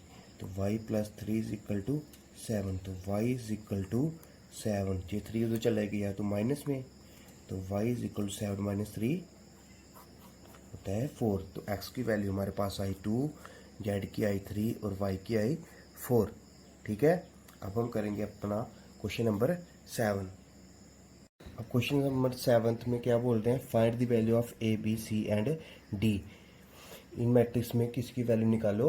तो y plus 3 is equal to 7, तो y इज इक्वल टू 7, ये 3 उधर चला गया तो माइनस में, तो y is equal to 7 minus 3 होता है 4। तो x की वैल्यू हमारे पास आई 2, z की आई 3 और y की आई 4। ठीक है, अब हम करेंगे अपना क्वेश्चन नंबर 7। अब क्वेश्चन नंबर 7 में क्या बोल रहे हैं, find the value of a b c and d। In matrix में किसकी वैल्यू निकालो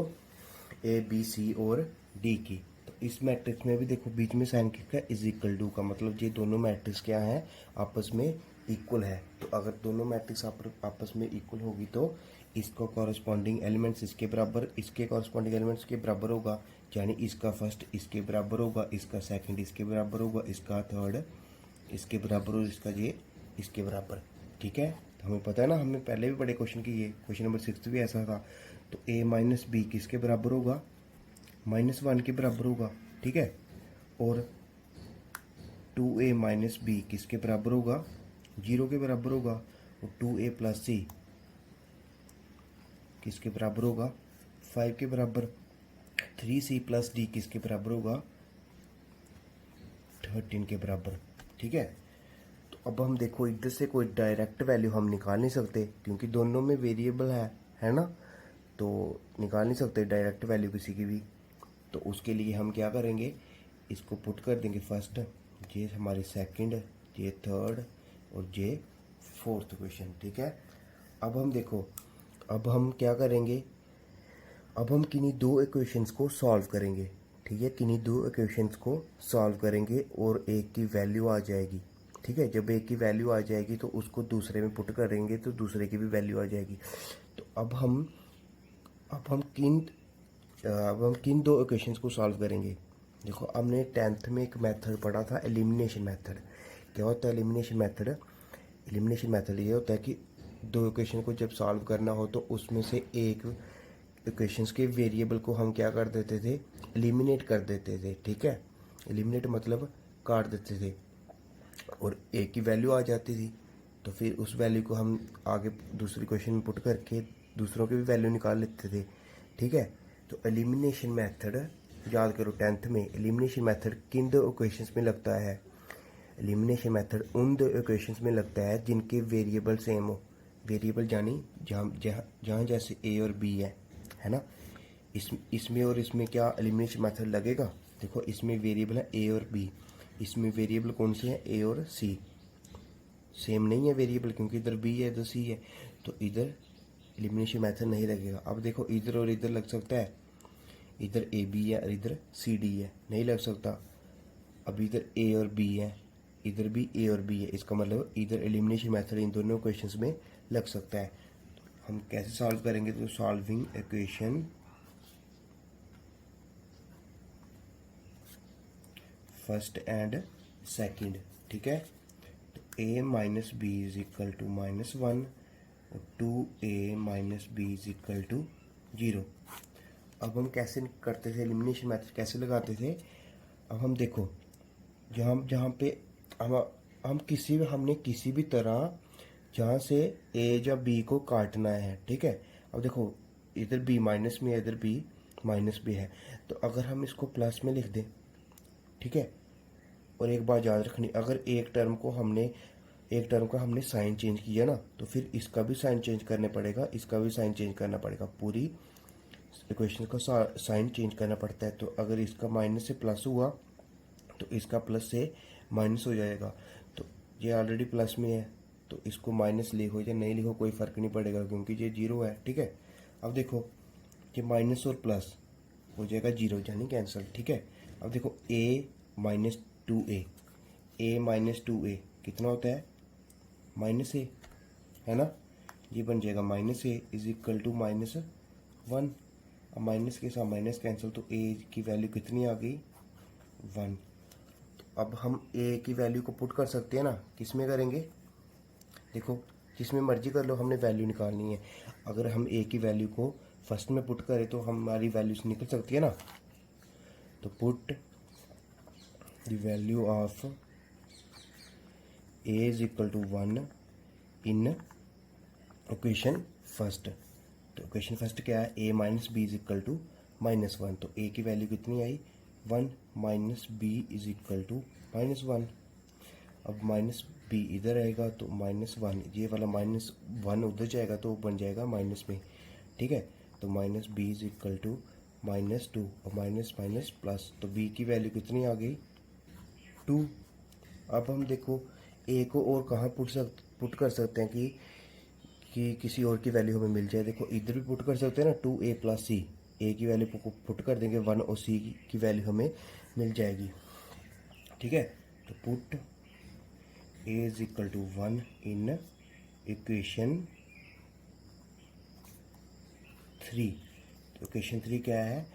a b c और d की। तो इस मैट्रिक्स में भी देखो बीच में साइन किसका इज इक्वल टू का, मतलब ये दोनों मैट्रिक्स क्या है आपस में इक्वल है। तो अगर दोनों मैट्रिक्स आपस में इक्वल होगी तो इसको कॉरस्पॉन्डिंग एलिमेंट्स इसके बराबर, इसके कॉरस्पॉन्डिंग एलिमेंट्स के बराबर होगा, यानी इसका फर्स्ट इसके बराबर होगा, इसका सेकंड इसके बराबर होगा, इसका थर्ड इसके बराबर और इसका ये इसके बराबर। ठीक है, तो हमें पता है ना, हमने पहले भी बड़े क्वेश्चन किए, क्वेश्चन नंबर 6 भी ऐसा था। तो a माइनस बी किसके बराबर होगा -1 के बराबर होगा। ठीक है, और 2a माइनस बी किसके बराबर होगा 0 के बराबर होगा, और 2a प्लस सी किसके बराबर होगा 5 के बराबर, 3c प्लस डी किसके बराबर होगा 13 के बराबर। ठीक है, तो अब हम देखो इधर से कोई डायरेक्ट वैल्यू हम निकाल नहीं सकते क्योंकि दोनों में वेरिएबल है ना, तो निकाल नहीं सकते डायरेक्ट वैल्यू किसी की भी। तो उसके लिए हम क्या करेंगे, इसको पुट कर देंगे फर्स्ट, ये हमारी सेकंड, ये थर्ड और ये फोर्थ क्वेश्चन। ठीक है, अब हम देखो, अब हम क्या करेंगे, अब हम किन्हीं 2 इक्वेशंस को सॉल्व करेंगे। ठीक है, किन्हीं 2 इक्वेशंस को सॉल्व करेंगे और एक की वैल्यू आ जाएगी। ठीक है। जब एक की वैल्यू आ जाएगी तो उसको दूसरे में पुट करेंगे तो दूसरे की भी वैल्यू आ जाएगी। तो अब हम किन दो इक्वेशंस को सॉल्व करेंगे। देखो, हमने 10th में एक मेथड पढ़ा था, एलिमिनेशन मेथड। क्या होता है एलिमिनेशन मेथड? एलिमिनेशन मेथड ये होता है कि दो इक्वेशन को जब सॉल्व करना हो तो उसमें से एक इक्वेशंस के वेरिएबल को हम क्या कर देते थे, एलिमिनेट कर देते थे। ठीक है, एलिमिनेट मतलब काट देते थे और एक की वैल्यू आ जाती थी। तो फिर उस वैल्यू को हम आगे दूसरी क्वेश्चन में पुट करके दूसरों की भी वैल्यू निकाल लेते थे। ठीक है, तो एलिमिनेशन मेथड याद करो, 10th में एलिमिनेशन मेथड किन दो इक्वेशंस में लगता है? एलिमिनेशन मेथड उन दो इक्वेशंस में लगता है जिनके वेरिएबल सेम हो। वेरिएबल यानी जहाँ जैसे ए और बी है ना। इसमें और इसमें क्या एलिमिनेशन मेथड लगेगा? देखो, इसमें वेरिएबल है ए और बी, इसमें वेरिएबल कौन से हैं? ए और सी। सेम नहीं है वेरिएबल, क्योंकि इधर बी है इधर सी है, तो इधर एलिमिनेशन मेथड नहीं लगेगा। अब देखो, इधर और इधर लग सकता है, इधर ए बी है और इधर सी डी है, नहीं लग सकता। अब इधर ए और बी है, इधर भी ए और बी है, इसका मतलब इधर एलिमिनेशन मेथड इन दोनों क्वेश्चंस में लग सकता है। हम कैसे सॉल्व करेंगे? तो solving equation first and second. ठीक है, तो a minus B is equal to -1 और 2a minus B is equal to 0। अब हम कैसे करते थे एलिमिनेशन मेथड, कैसे लगाते थे? अब हम देखो, जहाँ जहाँ पे हमने किसी भी तरह जहाँ से a या b को काटना है। ठीक है, अब देखो, इधर b माइनस में है, इधर b माइनस भी है, तो अगर हम इसको प्लस में लिख दें, ठीक है। और एक बात याद रखनी, अगर एक टर्म का हमने साइन चेंज किया ना, तो फिर इसका भी साइन चेंज करना पड़ेगा, इसका भी साइन चेंज करना पड़ेगा, पूरी इक्वेशन का साइन चेंज करना पड़ता है। तो अगर इसका माइनस से प्लस हुआ तो इसका प्लस से माइनस हो जाएगा। तो ये ऑलरेडी प्लस में है, तो इसको माइनस लिखो या नहीं लिखो कोई फ़र्क नहीं पड़ेगा, क्योंकि ये 0 है। ठीक है, अब देखो, ये माइनस और प्लस हो जाएगा 0, यानी कैंसिल। ठीक है, अब देखो, a minus 2a, a minus 2a कितना होता है? माइनस ए, है ना। ये बन जाएगा minus a is equal to -1। अब माइनस के साथ माइनस कैंसिल, तो a की वैल्यू कितनी आ गई? 1। अब हम a की वैल्यू को पुट कर सकते हैं ना, किस में करेंगे? देखो, जिसमें मर्जी कर लो, हमने वैल्यू निकालनी है। अगर हम a की वैल्यू को फर्स्ट में पुट करें तो हमारी वैल्यूज निकल सकती है ना। तो put the value of a is equal to 1 in equation first. तो इक्वेशन फर्स्ट क्या है? a minus B is equal to -1। तो a की वैल्यू कितनी आई? 1 minus B is equal to -1। अब माइनस बी इधर आएगा तो -1, ये वाला -1 उधर जाएगा तो बन जाएगा माइनस में। ठीक है, तो minus B is equal to -2 और माइनस माइनस प्लस, तो b की वैल्यू कितनी आ गई? 2। अब हम देखो, a को और कहाँ पुट कर सकते हैं कि किसी और की वैल्यू हमें मिल जाए। देखो, इधर भी पुट कर सकते हैं ना, 2a प्लस सी। a की वैल्यू को पुट कर देंगे 1 और c की वैल्यू हमें मिल जाएगी। ठीक है, तो put a is equal to 1 in equation 3। तो इक्वेशन 3 क्या है?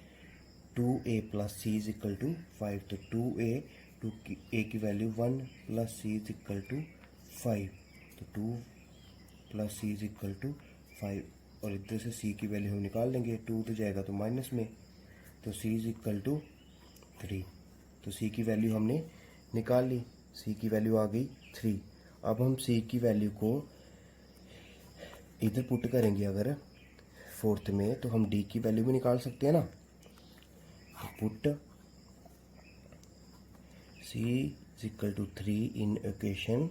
2a plus C is equal to 5। तो 2a की value 1 plus C is equal to 5। तो 2 plus C is equal to 5, और इधर से सी की वैल्यू हम निकाल लेंगे, 2 तो जाएगा तो माइनस में, तो सी इज इक्वल टू 3। तो सी की वैल्यू हमने निकाल ली, सी की वैल्यू आ गई 3। अब हम सी की वैल्यू को इधर पुट करेंगे अगर फोर्थ में, तो हम डी की वैल्यू भी निकाल सकते हैं ना। तो put C is equal to 3 in equation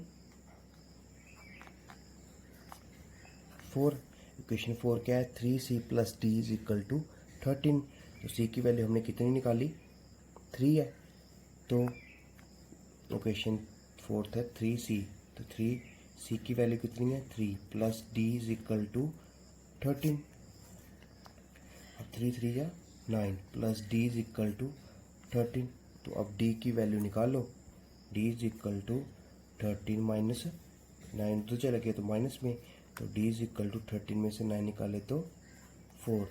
4। Equation 4 क्या है? 3c plus D is equal to 13। तो c की वैल्यू हमने कितनी निकाली? 3 है। तो इक्वेशन 4 है 3c, तो 3c की वैल्यू कितनी है? 3 plus D is equal to 13। अब 3 3 या 9 plus D is equal to 13। तो अब d की वैल्यू निकालो, d is equal to 13 minus 9 तो चला गया तो माइनस में, तो d इज इक्वल टू 13 में से 9 निकाले तो 4,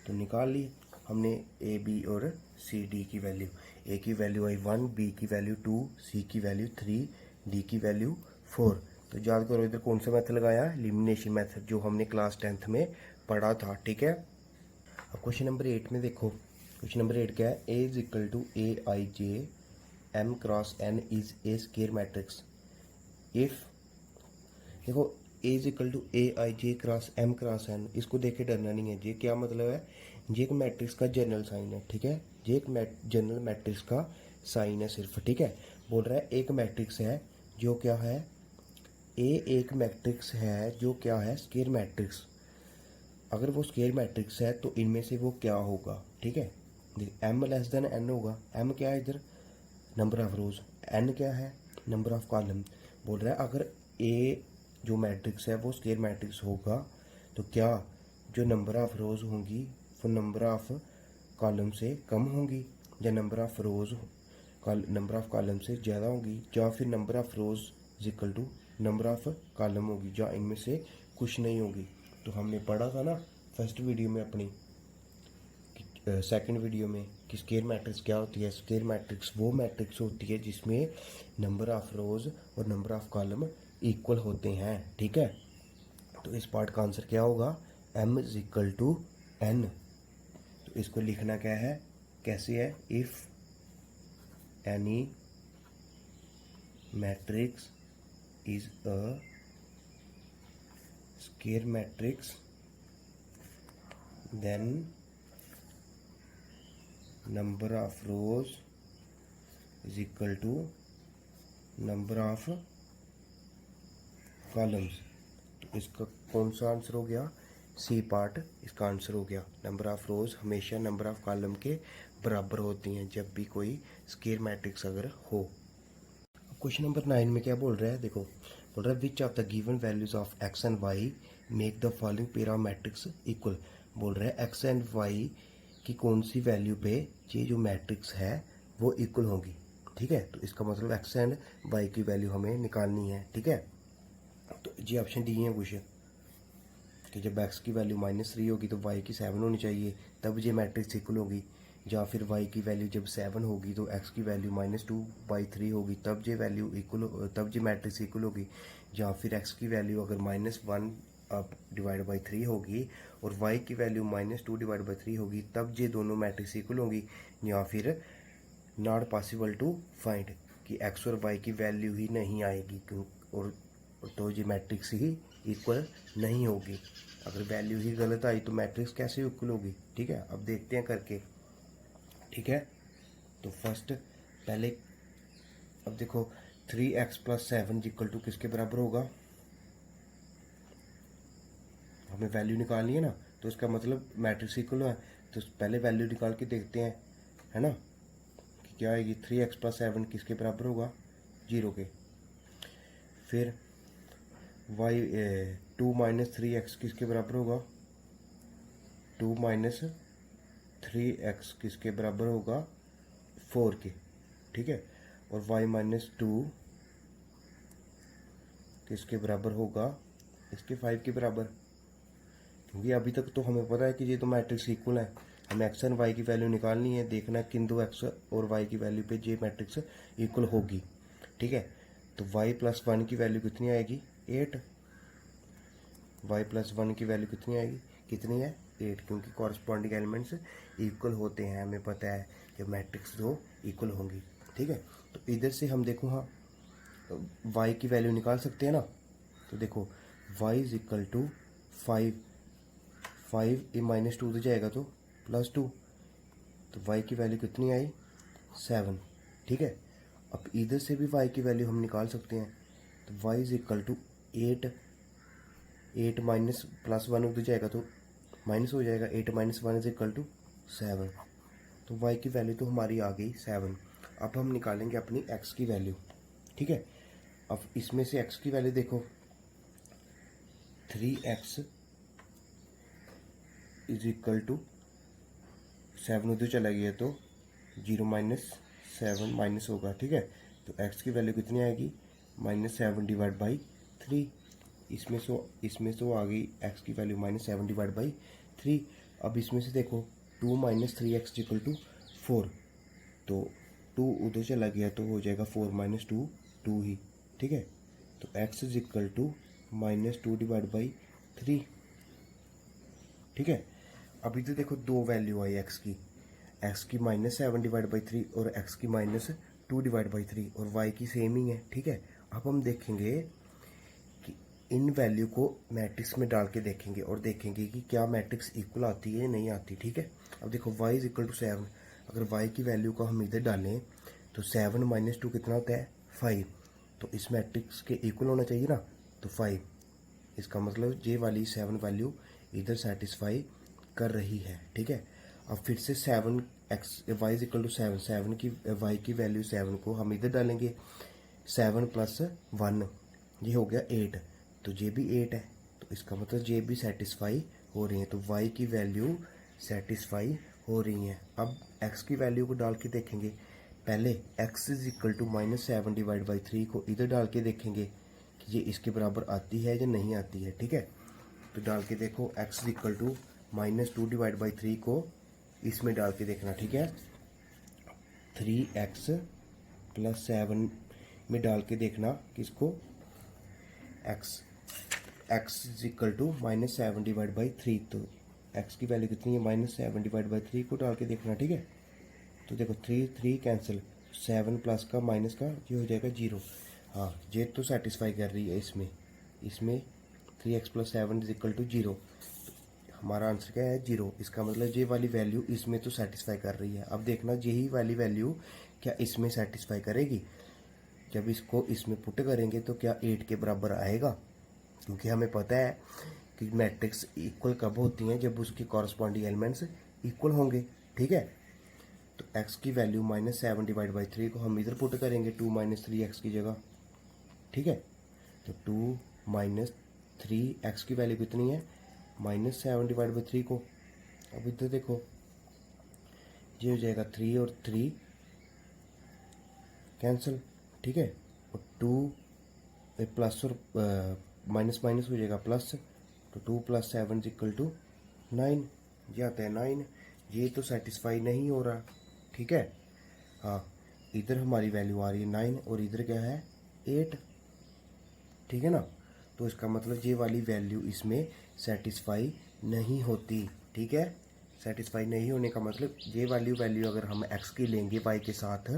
तो निकाल ली हमने ए बी और सी डी की वैल्यू। ए की वैल्यू आई 1, बी की वैल्यू 2, सी की वैल्यू 3, डी की वैल्यू 4। तो याद करो इधर कौन सा मेथड लगाया, एलिमिनेशन मेथड, जो हमने क्लास 10th में पढ़ा था, ठीक है। अब क्वेश्चन नंबर 8 में देखो, क्वेश्चन नंबर 8 क्या है, A is equal to A I J M cross N is a square matrix if, देखो A is equal to A I J cross M cross N, इसको देख के डरना नहीं है। ये क्या मतलब है, ये एक मैट्रिक्स का जनरल साइन है, ठीक है। ये एक जनरल मैट्रिक्स का साइन है सिर्फ, ठीक है। बोल रहा है एक मैट्रिक्स है जो क्या है, ए एक मैट्रिक्स है जो क्या है, स्केयर मैट्रिक्स। अगर वो स्केयर मैट्रिक्स है तो इनमें से वो क्या होगा, ठीक है। एम लेस देन एन होगा। एम क्या है इधर, नंबर ऑफ रोज, एन क्या है, नंबर ऑफ कॉलम। बोल रहा है अगर ए जो मैट्रिक्स है वो स्केयर मैट्रिक्स होगा तो क्या जो नंबर ऑफ रोज होंगी वो नंबर ऑफ कॉलम से कम होंगी, या number of rows number of column से ज़्यादा होंगी, या फिर number of rows is equal to number of column होगी, या इनमें से कुछ नहीं होगी। तो हमने पढ़ा था ना फर्स्ट वीडियो में अपनी, सेकंड वीडियो में, कि स्केयर मैट्रिक्स क्या होती है। स्केयर मैट्रिक्स वो मैट्रिक्स होती है जिसमें नंबर ऑफ रोज और नंबर ऑफ कॉलम इक्वल होते हैं, ठीक है। तो इस पार्ट का आंसर क्या होगा, m is equal to n। तो इसको लिखना क्या है, कैसे है, if any matrix is a square matrix then number of rows is equal to number of columns. तो इसका कौन सा आंसर हो गया, सी पार्ट इसका आंसर हो गया। नंबर ऑफ रोज हमेशा नंबर ऑफ कॉलम के बराबर होती हैं जब भी कोई स्केयर मैट्रिक्स अगर हो। क्वेश्चन नंबर 9 में क्या बोल रहा है, देखो बोल रहा है which of the given values of X and Y make the following pair of matrix equal. बोल रहा है एक्स एंड वाई की कौन सी वैल्यू पे ये जो मैट्रिक्स है वो इक्वल होगी, ठीक है। तो इसका मतलब एक्स एंड वाई की वैल्यू हमें निकालनी है, ठीक है। तो ये ऑप्शन दी है कुछ कि जब एक्स की वैल्यू -3 होगी तो वाई की 7 होनी चाहिए, तब ये मैट्रिक्स इक्वल होगी। या फिर वाई की वैल्यू जब 7 होगी तो एक्स की वैल्यू -2/3 होगी, तब ये वैल्यू इक्वल, तब ये मैट्रिक्स इक्वल होगी। या फिर एक्स की वैल्यू अगर -1/3 होगी और वाई की वैल्यू -2/3 होगी, तब ये दोनों मैट्रिक्स इक्वल होगी। या फिर नॉट पॉसिबल टू फाइंड, कि एक्स और वाई की वैल्यू ही नहीं आएगी, और तो ये मैट्रिक्स ही इक्वल नहीं होगी। अगर वैल्यू ही गलत आई तो मैट्रिक्स कैसे इक्वल होगी, ठीक है। अब देखते हैं करके, ठीक है। तो फर्स्ट पहले, अब देखो 3x + 7 इक्वल टू किसके बराबर होगा, हमें वैल्यू निकालनी है ना, तो इसका मतलब मैट्रिक्स इक्वल है। तो पहले वैल्यू निकाल के देखते हैं, है ना, कि क्या आएगी। 3x + 7 किसके बराबर होगा, 0 के। फिर y 2 - 3x किसके बराबर होगा, 2 - 3x किसके बराबर होगा, 4 के, ठीक है। और y - 2 किसके बराबर होगा, इसके 5 के बराबर। क्योंकि अभी तक तो हमें पता है कि ये तो मैट्रिक्स इक्वल है, हमें एक्स एंड वाई की वैल्यू निकालनी है, देखना किन दो एक्स और वाई की वैल्यू पे ये मैट्रिक्स इक्वल होगी, ठीक है। तो y + 1 की वैल्यू कितनी आएगी, 8। y + 1 की वैल्यू कितनी आएगी, कितनी है, 8, क्योंकि कॉरस्पॉन्डिंग एलिमेंट्स इक्वल होते हैं, हमें पता है कि मैट्रिक्स दो इक्वल होंगी, ठीक है। तो इधर से हम देखो, हाँ y की वैल्यू निकाल सकते हैं ना। तो देखो y इज इक्वल टू 5 -2 तो जाएगा तो +2, तो y की वैल्यू कितनी आई, 7, ठीक है। अब इधर से भी y की वैल्यू हम निकाल सकते हैं। तो y is equal to 8 minus +1 उधर जाएगा तो माइनस हो जाएगा, 8 - 1 इज इक्वल टू 7। तो y की वैल्यू तो हमारी आ गई 7। अब हम निकालेंगे अपनी x की वैल्यू, ठीक है। अब इसमें से x की वैल्यू देखो, 3x इज इक्वल टू 7 उधर चला गया तो 0 - 7 माइनस होगा, ठीक है। तो x की वैल्यू कितनी आएगी, -7/3। इसमें से आ गई x की वैल्यू -7/3। अब इसमें से देखो 2 - 3x = 4, तो 2 उधर चला गया तो हो जाएगा 4 - 2 2 ही, ठीक है। तो x = -2/3, ठीक है। अभी तो देखो दो वैल्यू आई x की -7/3 और x की -2/3, और y की सेम ही है, ठीक है। अब हम देखेंगे कि इन वैल्यू को मैट्रिक्स में डाल के देखेंगे और देखेंगे कि क्या मैट्रिक्स इक्वल आती है या नहीं आती, ठीक है। अब देखो y = 7, अगर y की वैल्यू को हम इधर डालें तो 7 - 2 कितना होता है 5, तो इस मैट्रिक्स के इक्वल होना चाहिए ना, तो 5। इसका मतलब ये वाली 7 वैल्यू इधर सेटिस्फाई कर रही है, ठीक है। अब फिर से 7x y = 7 की y की वैल्यू 7 को हम इधर डालेंगे, 7 + 1 ये हो गया 8, तो ये भी 8 है, तो इसका मतलब ये भी सेटिस्फाई हो रही है, तो y की वैल्यू सेटिस्फाई हो रही है। अब x की वैल्यू को डाल के देखेंगे, पहले x = -7/3 को इधर डाल के देखेंगे कि ये इसके बराबर आती है या नहीं आती है, ठीक है। तो डाल के देखो x = -2/3 को इसमें डाल के देखना, ठीक है। 3x + 7 में डाल के देखना किसको, x = -7/3, तो x की वैल्यू कितनी है -7/3 को डाल के देखना, ठीक है। तो देखो 3 कैंसिल, 7 प्लस का माइनस का ये हो जाएगा 0। हाँ, ये तो सेटिस्फाई कर रही है इसमें 3x + 7 = 0, हमारा आंसर क्या है 0। इसका मतलब ये वाली वैल्यू इसमें तो सेटिस्फाई कर रही है। अब देखना यही वाली वैल्यू क्या इसमें सेटिस्फाई करेगी, जब इसको इसमें पुट करेंगे तो क्या 8 के बराबर आएगा, क्योंकि हमें पता है कि मैट्रिक्स इक्वल कब होती हैं, जब उसकी कॉरस्पॉन्डिंग एलिमेंट्स इक्वल होंगे, ठीक है। तो x की वैल्यू -7/3 को हम इधर पुट करेंगे 2 - 3x की जगह, ठीक है। तो 2 - 3x की वैल्यू कितनी है -7/3 को, अब इधर देखो ये हो जाएगा 3 और 3 कैंसिल, ठीक है, और 2 प्लस और माइनस माइनस हो जाएगा प्लस, तो 2 + 7 = 9, ये आता है 9। ये तो सेटिस्फाई नहीं हो रहा, ठीक है। हाँ, इधर हमारी वैल्यू आ रही है 9 और इधर क्या है 8, ठीक है ना। तो इसका मतलब ये वाली वैल्यू इसमें सेटिस्फाई नहीं होती, ठीक है। सेटिस्फाई नहीं होने का मतलब ये वाली वैल्यू अगर हम x की लेंगे y के साथ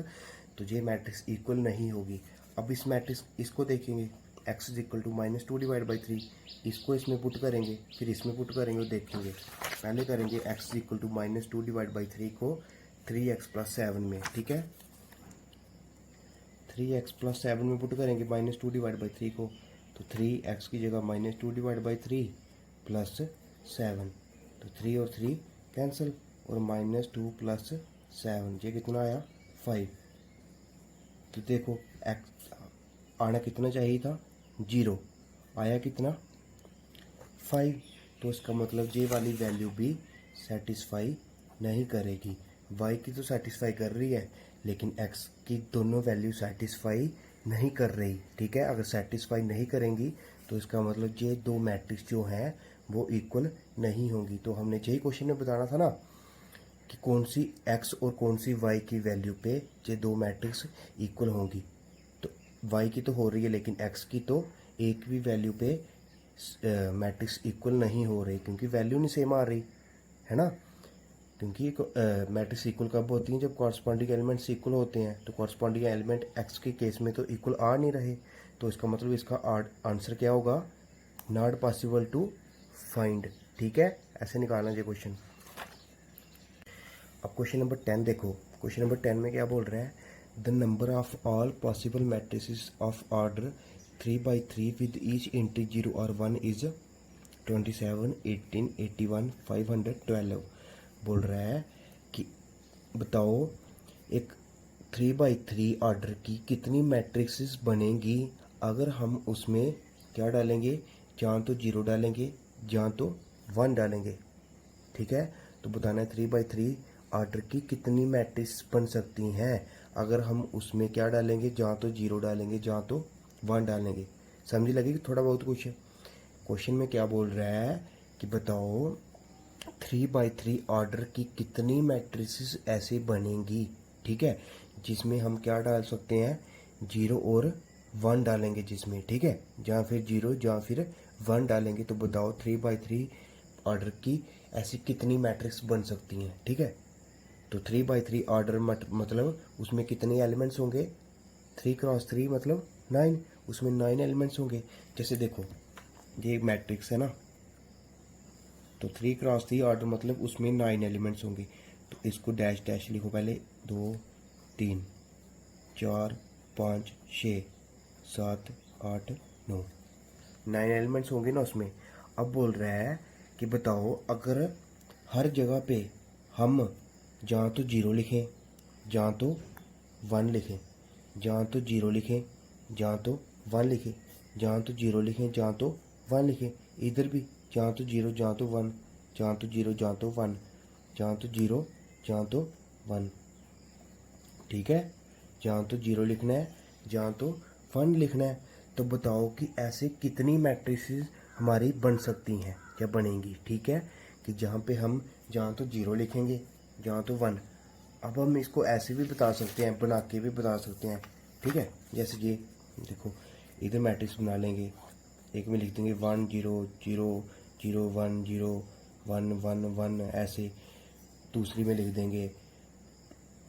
तो ये मैट्रिक्स इक्वल नहीं होगी। अब इस मैट्रिक्स इसको देखेंगे, x = -2/3, इसको इसमें पुट करेंगे, फिर इसमें पुट करेंगे और देखेंगे। पहले करेंगे x = -2/3 को 3x + 7 में, ठीक है। 3x + 7 में पुट करेंगे -2/3 को, तो 3x की जगह -2/3 + 7, तो 3 और 3 कैंसिल, और -2 + 7 ये कितना आया 5। तो देखो x आना कितना चाहिए था 0, आया कितना 5, तो इसका मतलब ये वाली वैल्यू भी सेटिस्फाई नहीं करेगी। y की तो सेटिस्फाई कर रही है, लेकिन x की दोनों वैल्यू सेटिस्फाई नहीं कर रही, ठीक है। अगर सेटिस्फाई नहीं करेंगी तो इसका मतलब ये दो मैट्रिक्स जो हैं वो इक्वल नहीं होंगी। तो हमने यही क्वेश्चन में बताना था ना कि कौन सी x और कौन सी y की वैल्यू पे ये दो मैट्रिक्स इक्वल होंगी। तो y की तो हो रही है, लेकिन x की तो एक भी वैल्यू पे मैट्रिक्स इक्वल नहीं हो रही, क्योंकि वैल्यू नहीं सेम आ रही है ना। क्योंकि मैट्रिक्स इक्वल कब होती हैं, जब कॉरस्पॉन्डिंग एलिमेंट्स इक्वल होते हैं। तो कॉरस्पॉन्डिंग एलिमेंट x के केस में तो इक्वल आ नहीं रहे, तो इसका मतलब इसका आंसर क्या होगा, नॉट पॉसिबल टू फाइंड, ठीक है। ऐसे निकालना ये क्वेश्चन। अब क्वेश्चन नंबर 10 देखो, क्वेश्चन नंबर 10 में क्या बोल रहा है, the number of all possible matrices of order 3/3 with each integer 0 और 1 इज 27, 18, 81, 512। बोल रहा है कि बताओ एक 3/3 ऑर्डर की कितनी मैट्रिक्स बनेगी अगर हम उसमें क्या डालेंगे, या तो 0 डालेंगे या तो 1 डालेंगे, ठीक है। तो बताना है 3/3 ऑर्डर की कितनी मैट्रिक्स बन सकती हैं अगर हम उसमें क्या डालेंगे, या तो 0 डालेंगे या तो वन डालेंगे। समझ लगी कि थोड़ा बहुत कुछ। क्वेश्चन में क्या बोल रहा है कि बताओ 3x3 ऑर्डर की कितनी मैट्रिसेस ऐसे बनेंगी, ठीक है, जिसमें हम क्या डाल सकते हैं, 0 और 1 डालेंगे जिसमें, ठीक है, जहाँ फिर 0 जहाँ फिर 1 डालेंगे। तो बताओ 3x3 ऑर्डर की ऐसी कितनी मैट्रिक्स बन सकती हैं, ठीक है। तो 3x3 ऑर्डर मतलब उसमें कितने एलिमेंट्स होंगे, 3x3 मतलब 9, उसमें 9 एलिमेंट्स होंगे। जैसे देखो ये एक मैट्रिक्स है ना, तो 3x3 ऑर्डर मतलब उसमें 9 एलिमेंट्स होंगे। तो इसको डैश डैश लिखो पहले, 2 3 4 5 6 7 8 9, 9 एलिमेंट्स होंगे ना उसमें। अब बोल रहा है कि बताओ अगर हर जगह पे हम जहाँ तो 0 लिखें, जहाँ तो 1 लिखें, जहाँ तो 0 लिखें, जहाँ तो 1 लिखें, जहाँ तो 0 लिखें, जहाँ तो 1 लिखें, इधर भी जहाँ तो 0 जहाँ तो 1, जहाँ तो 0 जहाँ तो 1, जहाँ तो 0 जहाँ तो 1, ठीक है, जहाँ तो 0 लिखना है, जहाँ तो 1 लिखना है। तो बताओ कि ऐसे कितनी मैट्रिसेस हमारी बन सकती हैं या बनेंगी, ठीक है, कि जहाँ पे हम जहाँ तो 0 लिखेंगे, जहाँ तो 1। अब हम इसको ऐसे भी बता सकते हैं, बना के भी बता सकते हैं, ठीक है। जैसे ये देखो, इधर मैट्रिक्स बना लेंगे, एक में लिख देंगे 1 0 0 0 1 0 1 1 1, ऐसे दूसरी में लिख देंगे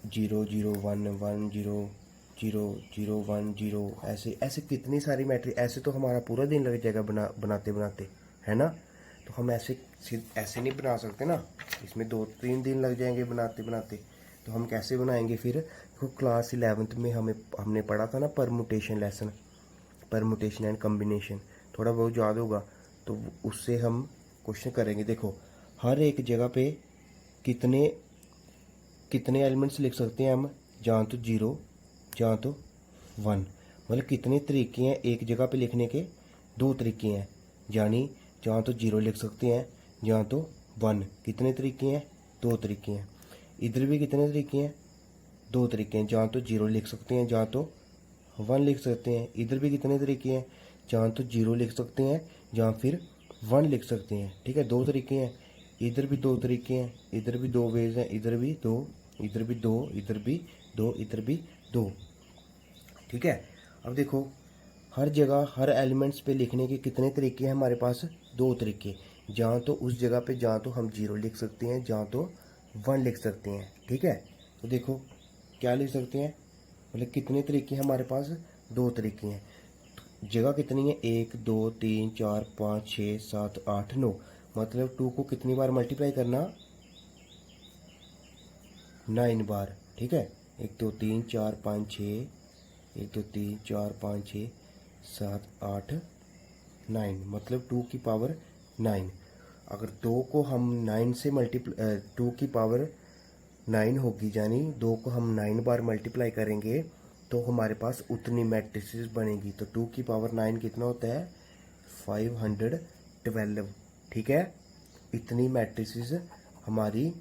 0 0 1 1 0 0 0 1 0, ऐसे ऐसे कितनी सारी मैट्रिक। ऐसे तो हमारा पूरा दिन लग जाएगा बनाते बनाते, है ना। तो हम ऐसे ऐसे नहीं बना सकते ना, इसमें 2-3 दिन लग जाएंगे बनाते बनाते। तो हम कैसे बनाएंगे फिर, तो क्लास 11th में हमने पढ़ा था ना permutation lesson, permutation and combination, थोड़ा बहुत याद होगा। तो उससे हम क्वेश्चन करेंगे। देखो हर एक जगह पे कितने कितने एलिमेंट्स लिख सकते हैं हम, जहाँ तो 0 जहाँ तो 1, मतलब कितने तरीके हैं एक जगह पे लिखने के, 2 तरीके हैं। यानी जहाँ तो 0 लिख सकते हैं, जहाँ तो 1, कितने तरीके हैं, 2 तरीके हैं। इधर भी कितने तरीके हैं, 2 तरीके हैं। जहाँ तो 0 लिख सकते हैं, जहाँ तो 1 लिख सकते हैं। इधर भी कितने तरीके हैं, जहाँ तो 0 लिख सकते हैं, जहाँ फिर 1 लिख सकते हैं, ठीक है, 2 तरीके हैं। इधर भी 2 तरीके हैं, इधर भी 2 वेज हैं, इधर भी 2, इधर भी 2, इधर भी 2, इधर भी 2, ठीक है। अब देखो हर जगह हर एलिमेंट्स पे लिखने के कितने तरीके हैं हमारे पास, 2 तरीके। जहाँ तो उस जगह पे जहाँ तो हम 0 लिख सकते हैं, जहाँ तो 1 लिख सकते हैं, ठीक है। तो देखो क्या लिख सकते हैं, मतलब कितने तरीके हैं हमारे पास, 2 तरीके हैं। जगह कितनी है, 1 2 3 4 5 6 7 8 9, मतलब 2 को कितनी बार मल्टीप्लाई करना, 9 बार, ठीक है। 1 2 3 4 5 6, 1 2 3 4 5 6 7 8 9, मतलब 2 की पावर 9। अगर 2 को हम 9 से मल्टीप्लाई, 2 की पावर 9 होगी, यानी 2 को हम 9 बार मल्टीप्लाई करेंगे तो हमारे पास उतनी मैट्रिसेस बनेगी। तो 2 की पावर 9 कितना होता है, 512, ठीक है। इतनी मैट्रिसेस हमारी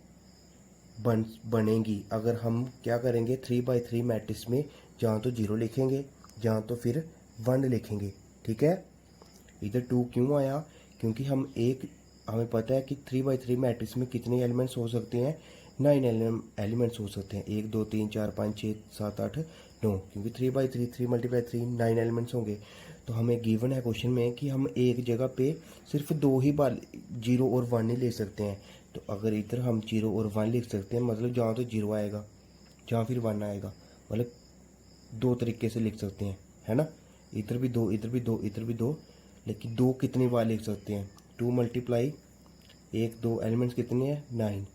बनेंगी अगर हम क्या करेंगे, 3x3 मैट्रिक्स में जहाँ तो 0 लिखेंगे, जहाँ तो फिर 1 लिखेंगे, ठीक है। इधर 2 क्यों आया, क्योंकि हमें पता है कि 3x3 मैट्रिक्स में कितने एलिमेंट्स हो सकते हैं, 9 एलिमेंट्स हो सकते हैं, 1 2 3 4 5 6 7 8 9, क्योंकि 3x3 3 × 3 9 एलिमेंट्स होंगे। तो हमें गिवन है क्वेश्चन में कि हम एक जगह पे सिर्फ 2 ही बार 0 और 1 ही ले सकते हैं। तो अगर इधर हम 0 और 1 लिख सकते हैं, मतलब जहाँ तो 0 आएगा, जहाँ फिर 1 आएगा, मतलब 2 तरीके से लिख सकते हैं, है ना। इधर भी 2, इधर भी 2, इधर भी 2, लेकिन 2 कितनी बार लिख सकते हैं, 2 मल्टीप्लाई 1 2 एलिमेंट्स कितने हैं, 9,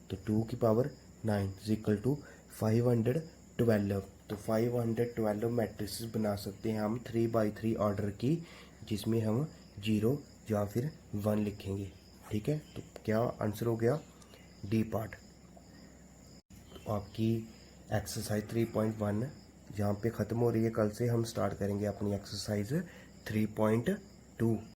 तो 2 की पावर 9 इज इक्वल टू 512। तो 512 मैट्रिसेस बना सकते हैं हम 3x3 ऑर्डर की, जिसमें हम 0 या फिर 1 लिखेंगे, ठीक है। तो क्या आंसर हो गया, डी पार्ट। तो आपकी एक्सरसाइज 3.1 यहाँ पे ख़त्म हो रही है। कल से हम स्टार्ट करेंगे अपनी एक्सरसाइज 3.2।